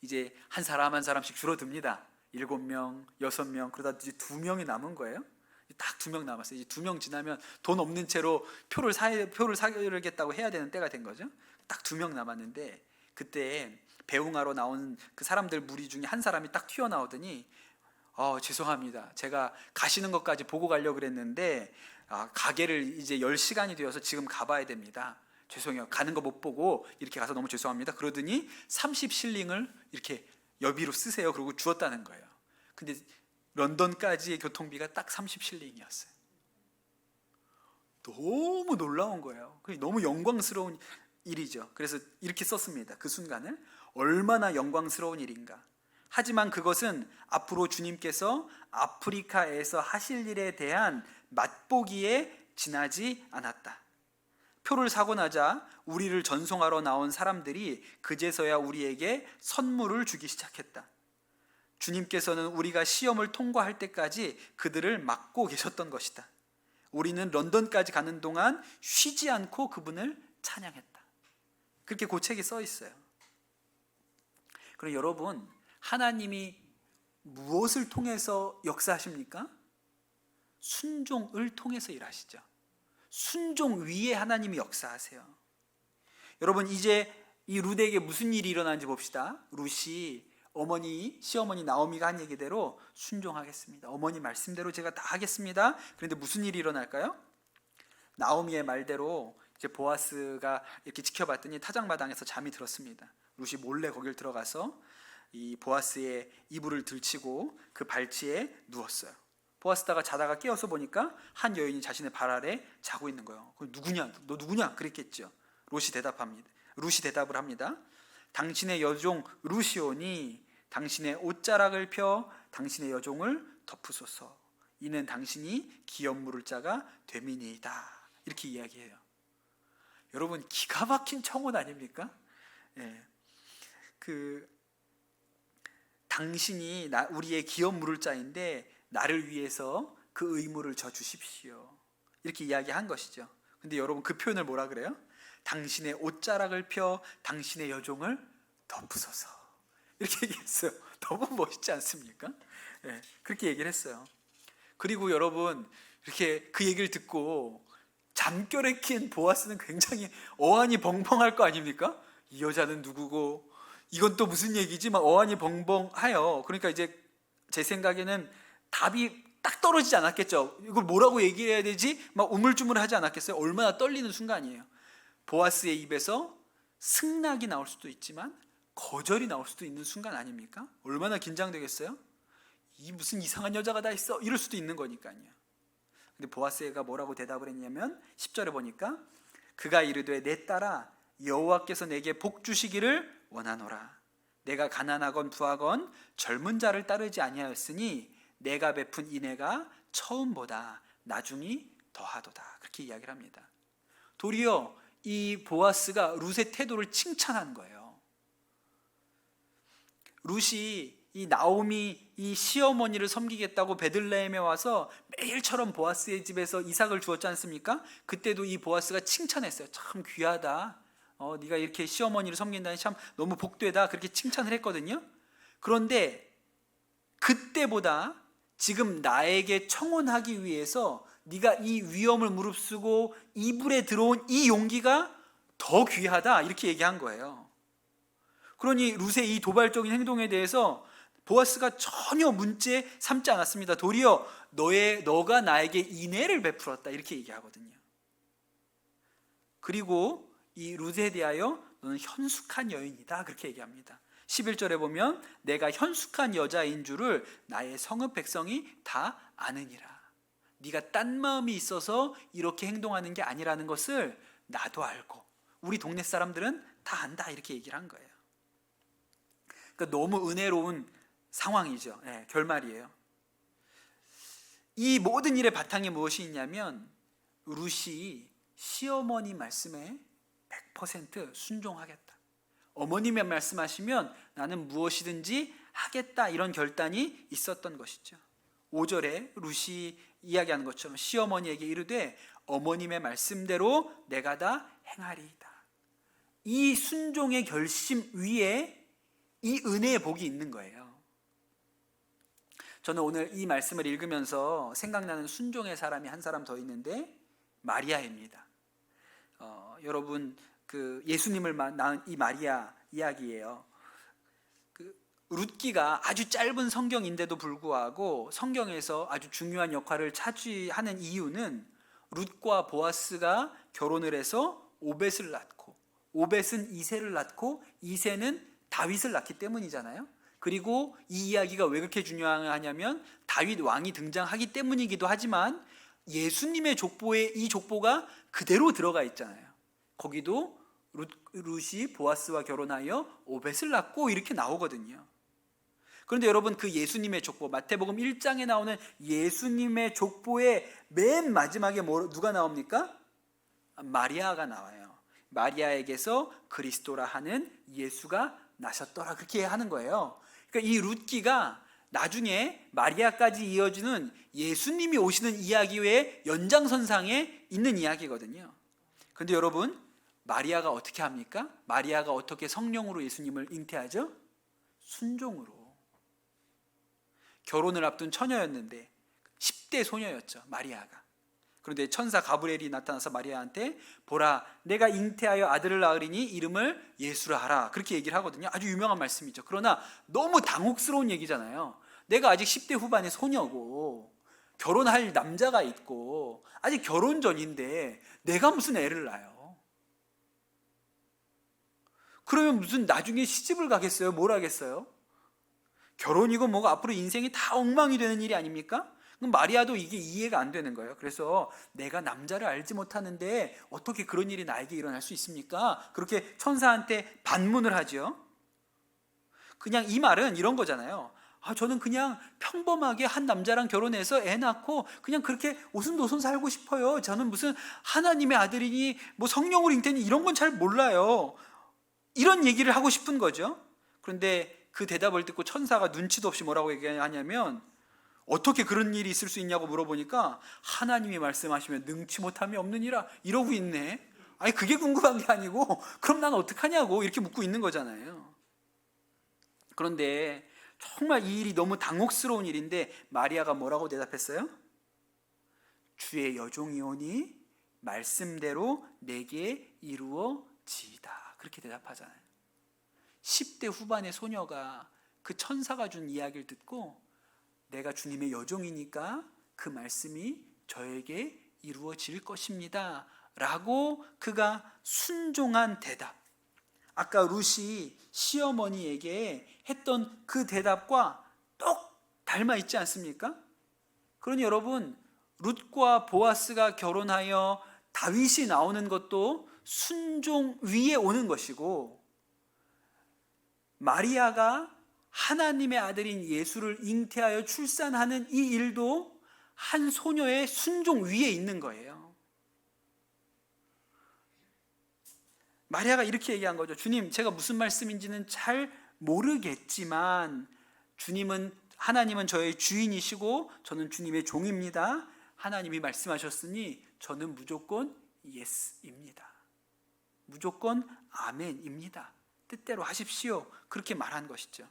이제 한 사람 한 사람씩 줄어듭니다. 7명, 6명, 그러다 이제 2명이 남은 거예요. 딱 2명 남았어요. 이제 2명 지나면 돈 없는 채로 표를 사려겠다고 해야 되는 때가 된 거죠. 딱 2명 남았는데 그때 배웅하러 나온 그 사람들 무리 중에 한 사람이 딱 튀어나오더니 죄송합니다. 제가 가시는 것까지 보고 가려고 그랬는데 가게를 이제 10시간이 되어서 지금 가봐야 됩니다. 죄송해요. 가는 거 못 보고 이렇게 가서 너무 죄송합니다. 그러더니 30실링을 이렇게 여비로 쓰세요. 그러고 주었다는 거예요. 근데 런던까지의 교통비가 딱 30실링이었어요. 너무 놀라운 거예요. 너무 영광스러운 일이죠. 그래서 이렇게 썼습니다. 그 순간을 얼마나 영광스러운 일인가. 하지만 그것은 앞으로 주님께서 아프리카에서 하실 일에 대한 맛보기에 지나지 않았다. 표를 사고 나자 우리를 전송하러 나온 사람들이 그제서야 우리에게 선물을 주기 시작했다. 주님께서는 우리가 시험을 통과할 때까지 그들을 막고 계셨던 것이다. 우리는 런던까지 가는 동안 쉬지 않고 그분을 찬양했다. 그렇게 고책이 써 있어요. 그럼 여러분, 하나님이 무엇을 통해서 역사하십니까? 순종을 통해서 일하시죠. 순종 위에 하나님이 역사하세요. 여러분, 이제 이 룻에게 무슨 일이 일어나는지 봅시다. 룻이 시어머니 나오미가 한 얘기대로 순종하겠습니다. 어머니 말씀대로 제가 다 하겠습니다. 그런데 무슨 일이 일어날까요? 나오미의 말대로 이제 보아스가 이렇게 지켜봤더니 타작마당에서 잠이 들었습니다. 룻이 몰래 거길 들어가서 이 보아스의 이불을 들치고 그 발치에 누웠어요. 보아스다가 자다가 깨어서 보니까 한 여인이 자신의 발 아래 자고 있는 거예요. 누구냐? 너 누구냐? 그랬겠죠. 룻이 대답을 합니다. 당신의 여종 룻이오니 당신의 옷자락을 펴 당신의 여종을 덮으소서. 이는 당신이 기업 물을 자가 됨이니이다. 이렇게 이야기해요. 여러분, 기가 막힌 청혼 아닙니까? 예. 당신이 우리의 기업 물을 자인데 나를 위해서 그 의무를 져 주십시오. 이렇게 이야기한 것이죠. 근데 여러분, 그 표현을 뭐라 그래요? 당신의 옷자락을 펴 당신의 여종을 덮으소서. 이렇게 얘기했어요. 너무 멋있지 않습니까? 네, 그렇게 얘기를 했어요. 그리고 여러분, 이렇게 그 얘기를 듣고 잠결에 낀 보아스는 굉장히 어안이 벙벙할 거 아닙니까? 이 여자는 누구고 이건 또 무슨 얘기지? 막 어안이 벙벙하여. 그러니까 이제 제 생각에는 답이 딱 떨어지지 않았겠죠. 이걸 뭐라고 얘기해야 되지? 막 우물쭈물하지 않았겠어요? 얼마나 떨리는 순간이에요. 보아스의 입에서 승낙이 나올 수도 있지만 거절이 나올 수도 있는 순간 아닙니까? 얼마나 긴장되겠어요? 이 무슨 이상한 여자가 다 있어? 이럴 수도 있는 거니까요. 근데 보아스가 뭐라고 대답을 했냐면 10절에 보니까 그가 이르되 내 딸아 여호와께서 내게 복 주시기를 원하노라. 내가 가난하건 부하건 젊은 자를 따르지 아니하였으니 내가 베푼 인애가 처음보다 나중이 더하도다. 그렇게 이야기를 합니다. 도리어 이 보아스가 룻의 태도를 칭찬한 거예요. 룻이 이 나오미 이 시어머니를 섬기겠다고 베들레헴에 와서 매일처럼 보아스의 집에서 이삭을 주었지 않습니까? 그때도 이 보아스가 칭찬했어요. 참 귀하다. 네가 이렇게 시어머니를 섬긴다니 참 너무 복되다. 그렇게 칭찬을 했거든요. 그런데 그때보다 지금 나에게 청혼하기 위해서 네가 이 위험을 무릅쓰고 이불에 들어온 이 용기가 더 귀하다. 이렇게 얘기한 거예요. 그러니 룻의 이 도발적인 행동에 대해서 보아스가 전혀 문제 삼지 않았습니다. 도리어 너가 나에게 인애를 베풀었다. 이렇게 얘기하거든요. 그리고 이 룻에 대하여 너는 현숙한 여인이다. 그렇게 얘기합니다. 11절에 보면 내가 현숙한 여자인 줄을 나의 성읍 백성이 다 아느니라. 네가 딴 마음이 있어서 이렇게 행동하는 게 아니라는 것을 나도 알고 우리 동네 사람들은 다 안다. 이렇게 얘기를 한 거예요. 그러니까 너무 은혜로운 상황이죠. 결말이에요. 이 모든 일의 바탕에 무엇이 있냐면 룻이 시어머니 말씀에 100% 순종하겠다. 어머님의 말씀하시면 나는 무엇이든지 하겠다. 이런 결단이 있었던 것이죠. 5절에 룻이 이야기하는 것처럼 시어머니에게 이르되 어머님의 말씀대로 내가 다 행하리이다. 이 순종의 결심 위에 이 은혜의 복이 있는 거예요. 저는 오늘 이 말씀을 읽으면서 생각나는 순종의 사람이 한 사람 더 있는데 마리아입니다. 여러분 그 예수님을 낳은 이 마리아 이야기예요. 그 룻기가 아주 짧은 성경인데도 불구하고 성경에서 아주 중요한 역할을 차지하는 이유는 룻과 보아스가 결혼을 해서 오벳을 낳고 오벳은 이새를 낳고 이새는 다윗을 낳기 때문이잖아요. 그리고 이 이야기가 왜 그렇게 중요하냐면 다윗 왕이 등장하기 때문이기도 하지만 예수님의 족보에 이 족보가 그대로 들어가 있잖아요. 거기도 룻이 보아스와 결혼하여 오벳을 낳고 이렇게 나오거든요. 그런데 여러분 그 예수님의 족보 마태복음 1장에 나오는 예수님의 족보의 맨 마지막에 누가 나옵니까? 마리아가 나와요. 마리아에게서 그리스도라 하는 예수가 나셨더라. 그렇게 하는 거예요. 그러니까 이 룻기가 나중에 마리아까지 이어지는 예수님이 오시는 이야기 외에 연장선상에 있는 이야기거든요. 그런데 여러분 마리아가 어떻게 합니까? 마리아가 어떻게 성령으로 예수님을 잉태하죠? 순종으로. 결혼을 앞둔 처녀였는데 10대 소녀였죠. 마리아가. 그런데 천사 가브리엘이 나타나서 마리아한테 보라 내가 잉태하여 아들을 낳으리니 이름을 예수라 하라. 그렇게 얘기를 하거든요. 아주 유명한 말씀이죠. 그러나 너무 당혹스러운 얘기잖아요. 내가 아직 10대 후반의 소녀고 결혼할 남자가 있고 아직 결혼 전인데 내가 무슨 애를 낳아요. 그러면 무슨 나중에 시집을 가겠어요? 뭘 하겠어요? 결혼이고 뭐가 앞으로 인생이 다 엉망이 되는 일이 아닙니까? 그럼 마리아도 이게 이해가 안 되는 거예요. 그래서 내가 남자를 알지 못하는데 어떻게 그런 일이 나에게 일어날 수 있습니까? 그렇게 천사한테 반문을 하죠. 그냥 이 말은 이런 거잖아요. 저는 그냥 평범하게 한 남자랑 결혼해서 애 낳고 그냥 그렇게 오순도순 살고 싶어요. 저는 무슨 하나님의 아들이니 뭐 성령으로 잉태니 이런 건 잘 몰라요. 이런 얘기를 하고 싶은 거죠. 그런데 그 대답을 듣고 천사가 눈치도 없이 뭐라고 얘기하냐면 어떻게 그런 일이 있을 수 있냐고 물어보니까 하나님이 말씀하시면 능치 못함이 없느니라 이러고 있네. 아니 그게 궁금한 게 아니고 그럼 난 어떡하냐고 이렇게 묻고 있는 거잖아요. 그런데 정말 이 일이 너무 당혹스러운 일인데 마리아가 뭐라고 대답했어요? 주의 여종이오니 말씀대로 내게 이루어지이다. 그렇게 대답하잖아요. 10대 후반의 소녀가 그 천사가 준 이야기를 듣고 내가 주님의 여종이니까 그 말씀이 저에게 이루어질 것입니다 라고 그가 순종한 대답. 아까 룻이 시어머니에게 했던 그 대답과 똑 닮아 있지 않습니까? 그러니 여러분 룻과 보아스가 결혼하여 다윗이 나오는 것도 순종 위에 오는 것이고 마리아가 하나님의 아들인 예수를 잉태하여 출산하는 이 일도 한 소녀의 순종 위에 있는 거예요. 마리아가 이렇게 얘기한 거죠. 주님, 제가 무슨 말씀인지는 잘 모르겠지만 하나님은 저의 주인이시고 저는 주님의 종입니다. 하나님이 말씀하셨으니 저는 무조건 예스입니다. 무조건 아멘입니다. 뜻대로 하십시오. 그렇게 말한 것이죠.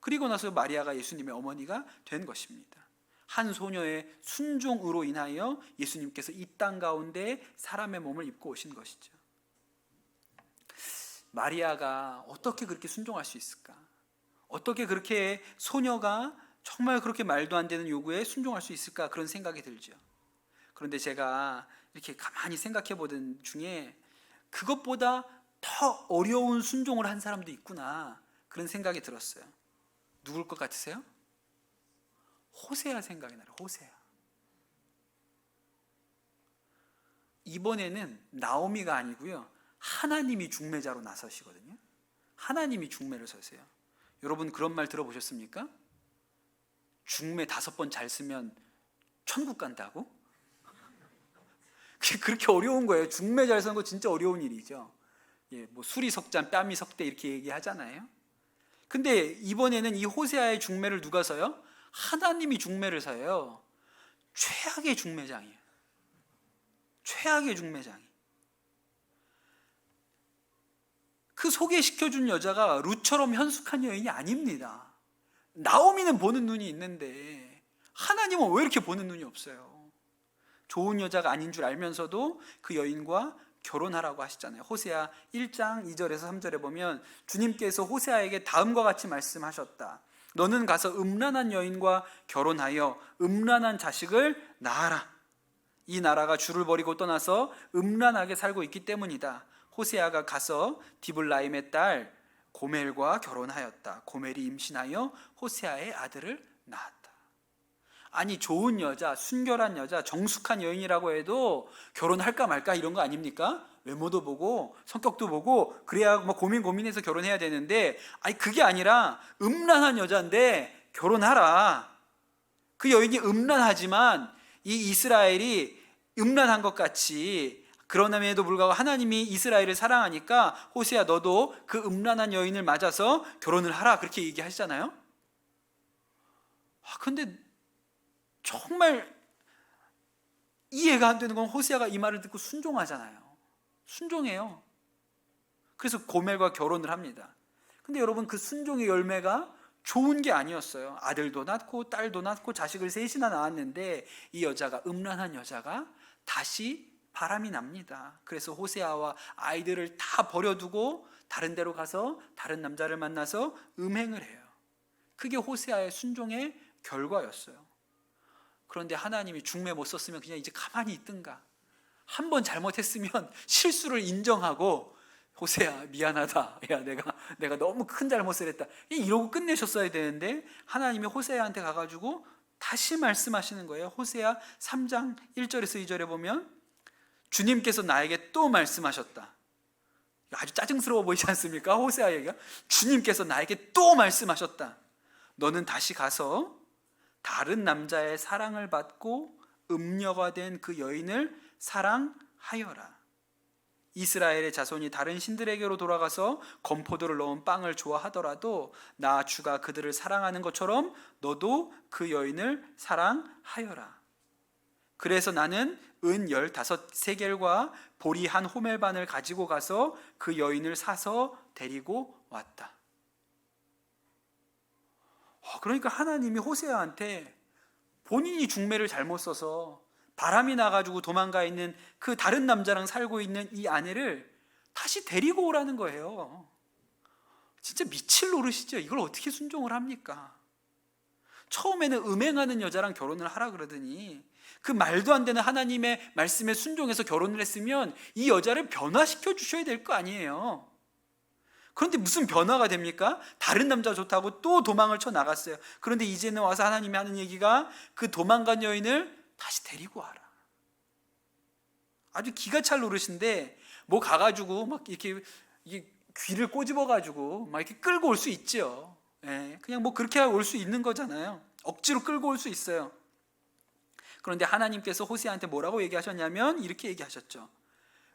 그리고 나서 마리아가 예수님의 어머니가 된 것입니다. 한 소녀의 순종으로 인하여 예수님께서 이 땅 가운데 사람의 몸을 입고 오신 것이죠. 마리아가 어떻게 그렇게 순종할 수 있을까? 어떻게 그렇게 소녀가 정말 그렇게 말도 안 되는 요구에 순종할 수 있을까? 그런 생각이 들죠. 그런데 제가 이렇게 가만히 생각해 보던 중에 그것보다 더 어려운 순종을 한 사람도 있구나, 그런 생각이 들었어요. 누굴 것 같으세요? 호세아 생각이 나요. 호세아. 이번에는 나오미가 아니고요, 하나님이 중매자로 나서시거든요. 하나님이 중매를 서세요. 여러분 그런 말 들어보셨습니까? 중매 5번 잘 쓰면 천국 간다고? 그렇게 어려운 거예요. 중매 잘 쓰는 거 진짜 어려운 일이죠. 예, 뭐 수리 석잔 뺨이 석대 이렇게 얘기하잖아요. 근데 이번에는 이 호세아의 중매를 누가 서요? 하나님이 중매를 서요. 최악의 중매장이에요. 최악의 중매장이. 그 소개시켜준 여자가 룻처럼 현숙한 여인이 아닙니다. 나오미는 보는 눈이 있는데 하나님은 왜 이렇게 보는 눈이 없어요? 좋은 여자가 아닌 줄 알면서도 그 여인과 결혼하라고 하시잖아요. 호세아 1장 2절에서 3절에 보면 주님께서 호세아에게 다음과 같이 말씀하셨다. 너는 가서 음란한 여인과 결혼하여 음란한 자식을 낳아라. 이 나라가 주를 버리고 떠나서 음란하게 살고 있기 때문이다. 호세아가 가서 디블라임의 딸 고멜과 결혼하였다. 고멜이 임신하여 호세아의 아들을 낳았다. 아니, 좋은 여자, 순결한 여자, 정숙한 여인이라고 해도 결혼할까 말까 이런 거 아닙니까? 외모도 보고 성격도 보고 그래야 뭐 고민해서 결혼해야 되는데, 아니 그게 아니라 음란한 여자인데 결혼하라. 그 여인이 음란하지만 이 이스라엘이 음란한 것 같이, 그러남에도 불구하고 하나님이 이스라엘을 사랑하니까 호세아 너도 그 음란한 여인을 맞아서 결혼을 하라, 그렇게 얘기하시잖아요. 근데 정말 이해가 안 되는 건 호세아가 이 말을 듣고 순종하잖아요. 순종해요. 그래서 고멜과 결혼을 합니다. 근데 여러분, 그 순종의 열매가 좋은 게 아니었어요. 아들도 낳고 딸도 낳고 자식을 셋이나 낳았는데 이 여자가, 음란한 여자가 다시 바람이 납니다. 그래서 호세아와 아이들을 다 버려두고 다른 데로 가서 다른 남자를 만나서 음행을 해요. 그게 호세아의 순종의 결과였어요. 그런데 하나님이 중매 못 썼으면 그냥 이제 가만히 있든가, 한 번 잘못했으면 실수를 인정하고 호세아 미안하다, 야 내가 너무 큰 잘못을 했다, 이러고 끝내셨어야 되는데 하나님이 호세아한테 가가지고 다시 말씀하시는 거예요. 호세아 3장 1절에서 2절에 보면 주님께서 나에게 또 말씀하셨다. 아주 짜증스러워 보이지 않습니까? 호세아 얘기가 주님께서 나에게 또 말씀하셨다. 너는 다시 가서 다른 남자의 사랑을 받고 음녀가 된 그 여인을 사랑하여라. 이스라엘의 자손이 다른 신들에게로 돌아가서 건포도를 넣은 빵을 좋아하더라도 나 주가 그들을 사랑하는 것처럼 너도 그 여인을 사랑하여라. 그래서 나는 은 15세겔과 보리 한 호멜반을 가지고 가서 그 여인을 사서 데리고 왔다. 그러니까 하나님이 호세아한테 본인이 중매를 잘못 써서 바람이 나가지고 도망가 있는 그 다른 남자랑 살고 있는 이 아내를 다시 데리고 오라는 거예요. 진짜 미칠 노릇이죠. 이걸 어떻게 순종을 합니까? 처음에는 음행하는 여자랑 결혼을 하라 그러더니 그 말도 안 되는 하나님의 말씀에 순종해서 결혼을 했으면 이 여자를 변화시켜 주셔야 될 거 아니에요. 그런데 무슨 변화가 됩니까? 다른 남자 좋다고 또 도망을 쳐 나갔어요. 그런데 이제는 와서 하나님이 하는 얘기가 그 도망간 여인을 다시 데리고 와라. 아주 기가 찰 노릇인데 뭐 가가지고 막 이렇게 귀를 꼬집어가지고 막 이렇게 끌고 올 수 있죠. 그냥 뭐 그렇게 올 수 있는 거잖아요. 억지로 끌고 올 수 있어요. 그런데 하나님께서 호세아한테 뭐라고 얘기하셨냐면 이렇게 얘기하셨죠.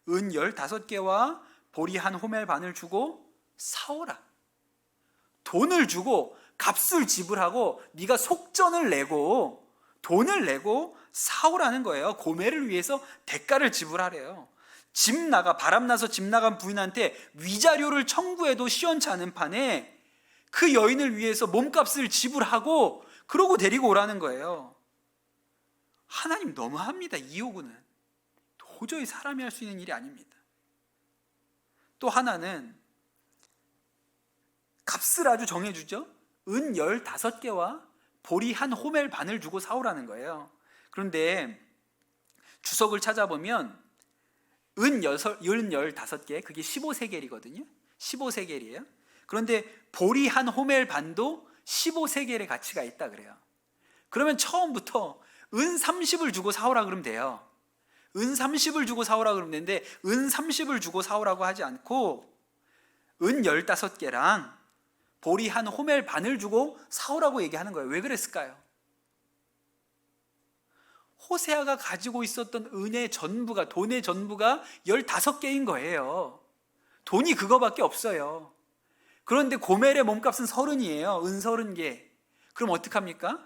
은 15개와 보리 한 호멜 반을 주고 사오라. 돈을 주고 값을 지불하고 네가 속전을 내고 돈을 내고 사오라는 거예요. 고매를 위해서 대가를 지불하래요. 바람나서 집 나간 부인한테 위자료를 청구해도 시원치 않은 판에 그 여인을 위해서 몸값을 지불하고 그러고 데리고 오라는 거예요. 하나님 너무합니다. 이 요구는 도저히 사람이 할 수 있는 일이 아닙니다. 또 하나는 값을 아주 정해주죠. 은 15개와 보리 한 호멜 반을 주고 사오라는 거예요. 그런데 주석을 찾아보면 은 15개, 그게 15세겔이거든요. 15세겔이에요. 그런데 보리 한 호멜 반도 15세겔의 가치가 있다 그래요. 그러면 처음부터 은 30을 주고 사오라 그러면 돼요. 은 30을 주고 사오라 그러면 되는데 은 30을 주고 사오라고 하지 않고 은 15개랑 보리 한 호멜 반을 주고 사오라고 얘기하는 거예요. 왜 그랬을까요? 호세아가 가지고 있었던 은의 전부가, 돈의 전부가 15개인 거예요. 돈이 그거밖에 없어요. 그런데 고멜의 몸값은 30이에요. 은 30개. 그럼 어떡합니까?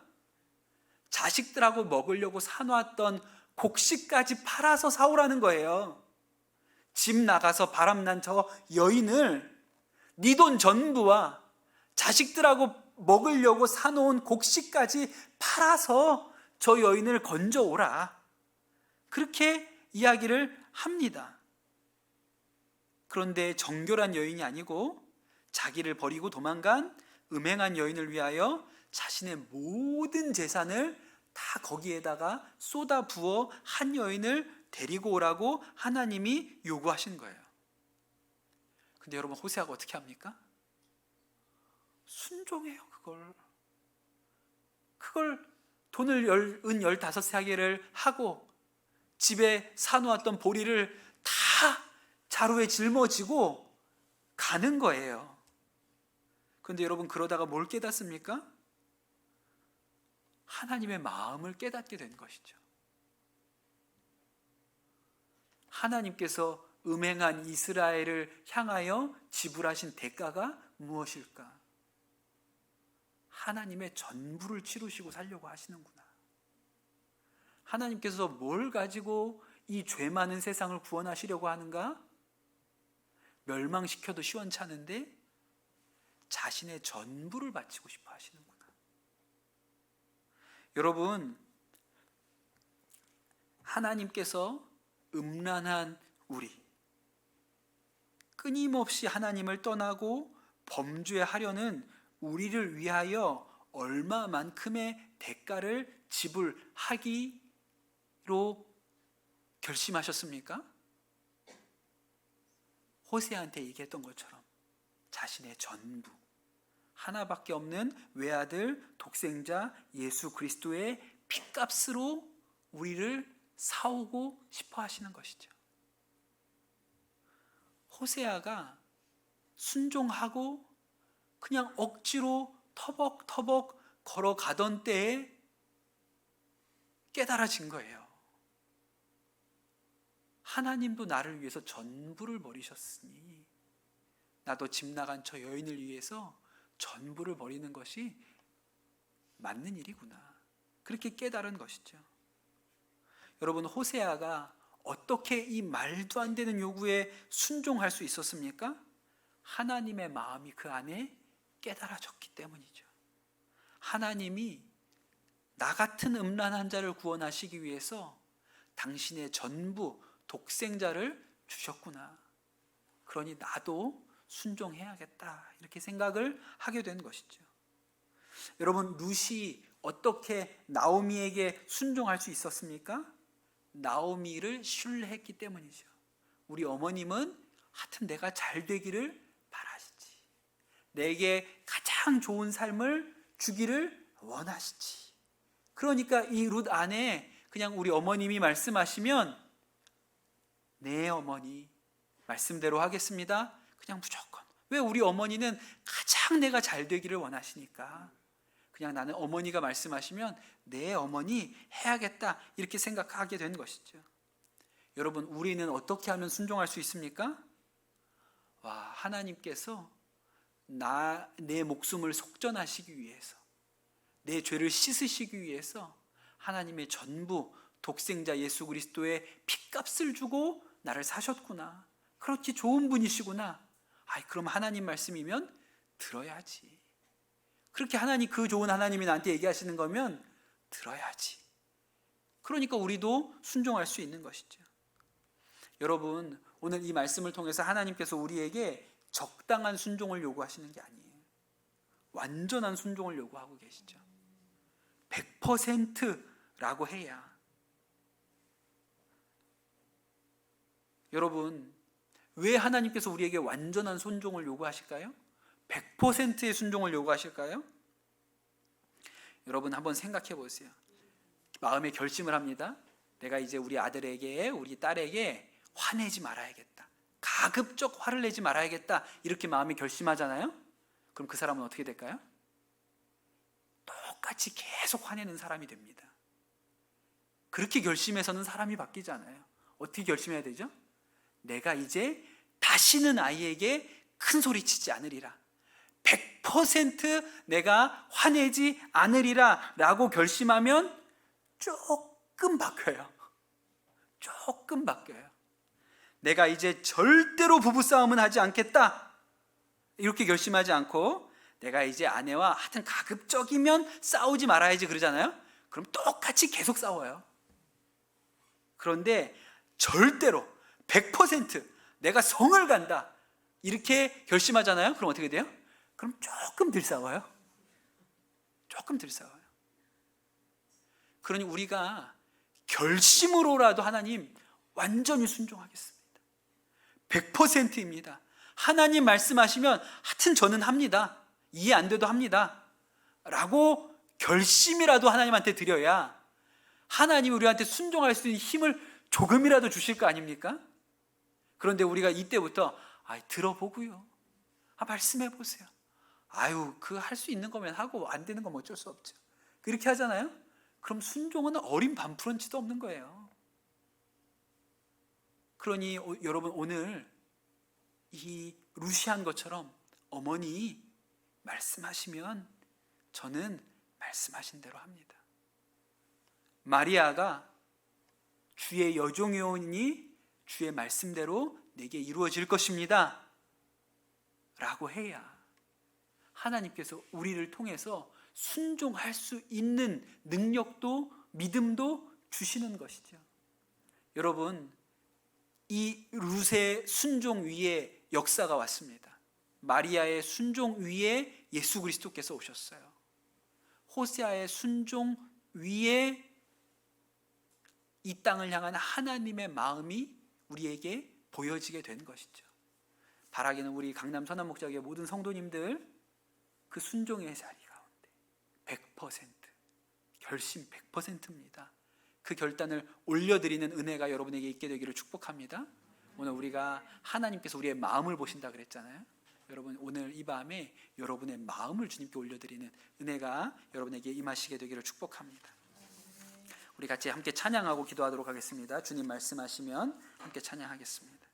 자식들하고 먹으려고 사놓았던 곡식까지 팔아서 사오라는 거예요. 집 나가서 바람난 저 여인을 네 돈 전부와 자식들하고 먹으려고 사놓은 곡식까지 팔아서 저 여인을 건져오라. 그렇게 이야기를 합니다. 그런데 정결한 여인이 아니고 자기를 버리고 도망간 음행한 여인을 위하여 자신의 모든 재산을 다 거기에다가 쏟아 부어 한 여인을 데리고 오라고 하나님이 요구하신 거예요. 근데 여러분, 호세아가 어떻게 합니까? 순종해요. 그걸 돈을 은 15세겔을 하고 집에 사놓았던 보리를 다 자루에 짊어지고 가는 거예요. 그런데 여러분, 그러다가 뭘 깨닫습니까? 하나님의 마음을 깨닫게 된 것이죠. 하나님께서 음행한 이스라엘을 향하여 지불하신 대가가 무엇일까? 하나님의 전부를 치르시고 살려고 하시는구나. 하나님께서 뭘 가지고 이 죄 많은 세상을 구원하시려고 하는가? 멸망시켜도 시원찮은데 자신의 전부를 바치고 싶어 하시는구나. 여러분, 하나님께서 음란한 우리, 끊임없이 하나님을 떠나고 범죄하려는 우리를 위하여 얼마만큼의 대가를 지불하기로 결심하셨습니까? 호세아한테 얘기했던 것처럼 자신의 전부, 하나밖에 없는 외아들 독생자 예수 그리스도의 핏값으로 우리를 사오고 싶어 하시는 것이죠. 호세아가 순종하고 그냥 억지로 터벅터벅 걸어가던 때에 깨달아진 거예요. 하나님도 나를 위해서 전부를 버리셨으니 나도 집 나간 저 여인을 위해서 전부를 버리는 것이 맞는 일이구나. 그렇게 깨달은 것이죠. 여러분, 호세아가 어떻게 이 말도 안 되는 요구에 순종할 수 있었습니까? 하나님의 마음이 그 안에 깨달아졌기 때문이죠. 하나님이 나 같은 음란한 자를 구원하시기 위해서 당신의 전부 독생자를 주셨구나. 그러니 나도 순종해야겠다. 이렇게 생각을 하게 된 것이죠. 여러분, 룻이 어떻게 나오미에게 순종할 수 있었습니까? 나오미를 신뢰했기 때문이죠. 우리 어머님은 하여튼 내가 잘 되기를 바라시지. 내게 가장 좋은 삶을 주기를 원하시지. 그러니까 이 룻 안에 그냥 우리 어머님이 말씀하시면 네 어머니 말씀대로 하겠습니다. 그냥 무조건. 왜? 우리 어머니는 가장 내가 잘 되기를 원하시니까 그냥 나는 어머니가 말씀하시면 네 어머니 해야겠다 이렇게 생각하게 된 것이죠. 여러분, 우리는 어떻게 하면 순종할 수 있습니까? 와, 하나님께서 내 목숨을 속전하시기 위해서, 내 죄를 씻으시기 위해서 하나님의 전부 독생자 예수 그리스도의 핏값을 주고 나를 사셨구나. 그렇게 좋은 분이시구나. 그럼 하나님 말씀이면 들어야지. 그렇게 그 좋은 하나님이 나한테 얘기하시는 거면 들어야지. 그러니까 우리도 순종할 수 있는 것이죠. 여러분, 오늘 이 말씀을 통해서 하나님께서 우리에게 적당한 순종을 요구하시는 게 아니에요. 완전한 순종을 요구하고 계시죠. 100%라고 해야. 여러분, 왜 하나님께서 우리에게 완전한 순종을 요구하실까요? 100%의 순종을 요구하실까요? 여러분, 한번 생각해 보세요. 마음에 결심을 합니다. 내가 이제 우리 아들에게, 우리 딸에게 화내지 말아야겠다. 가급적 화를 내지 말아야겠다. 이렇게 마음에 결심하잖아요. 그럼 그 사람은 어떻게 될까요? 똑같이 계속 화내는 사람이 됩니다. 그렇게 결심해서는 사람이 바뀌지 않아요. 어떻게 결심해야 되죠? 내가 이제 다시는 아이에게 큰 소리 치지 않으리라. 100% 내가 화내지 않으리라 라고 결심하면 조금 바뀌어요. 조금 바뀌어요. 내가 이제 절대로 부부싸움은 하지 않겠다. 이렇게 결심하지 않고 내가 이제 아내와 하여튼 가급적이면 싸우지 말아야지 그러잖아요. 그럼 똑같이 계속 싸워요. 그런데 절대로 100% 내가 성을 간다. 이렇게 결심하잖아요. 그럼 어떻게 돼요? 그럼 조금 덜 싸워요. 조금 덜 싸워요. 그러니 우리가 결심으로라도 하나님 완전히 순종하겠습니다. 100%입니다. 하나님 말씀하시면 하여튼 저는 합니다. 이해 안 돼도 합니다. 라고 결심이라도 하나님한테 드려야 하나님이 우리한테 순종할 수 있는 힘을 조금이라도 주실 거 아닙니까? 그런데 우리가 이때부터 들어보고요. 말씀해 보세요. 그 할 수 있는 거면 하고 안 되는 건 어쩔 수 없죠. 그렇게 하잖아요. 그럼 순종은 어린 반프런치도 없는 거예요. 그러니 여러분, 오늘 이 루시한 것처럼 어머니 말씀하시면 저는 말씀하신 대로 합니다. 마리아가 주의 여종이오니 주의 말씀대로 내게 이루어질 것입니다 라고 해야 하나님께서 우리를 통해서 순종할 수 있는 능력도 믿음도 주시는 것이죠. 여러분, 이 룻의 순종 위에 역사가 왔습니다. 마리아의 순종 위에 예수 그리스도께서 오셨어요. 호세아의 순종 위에 이 땅을 향한 하나님의 마음이 우리에게 보여지게 된 것이죠. 바라기는 우리 강남 선한목자교회 모든 성도님들 그 순종의 자리 가운데 100% 결심 100%입니다. 그 결단을 올려드리는 은혜가 여러분에게 있게 되기를 축복합니다. 오늘 우리가 하나님께서 우리의 마음을 보신다 그랬잖아요. 여러분, 오늘 이 밤에 여러분의 마음을 주님께 올려드리는 은혜가 여러분에게 임하시게 되기를 축복합니다. 우리 같이 함께 찬양하고 기도하도록 하겠습니다. 주님 말씀하시면 함께 찬양하겠습니다.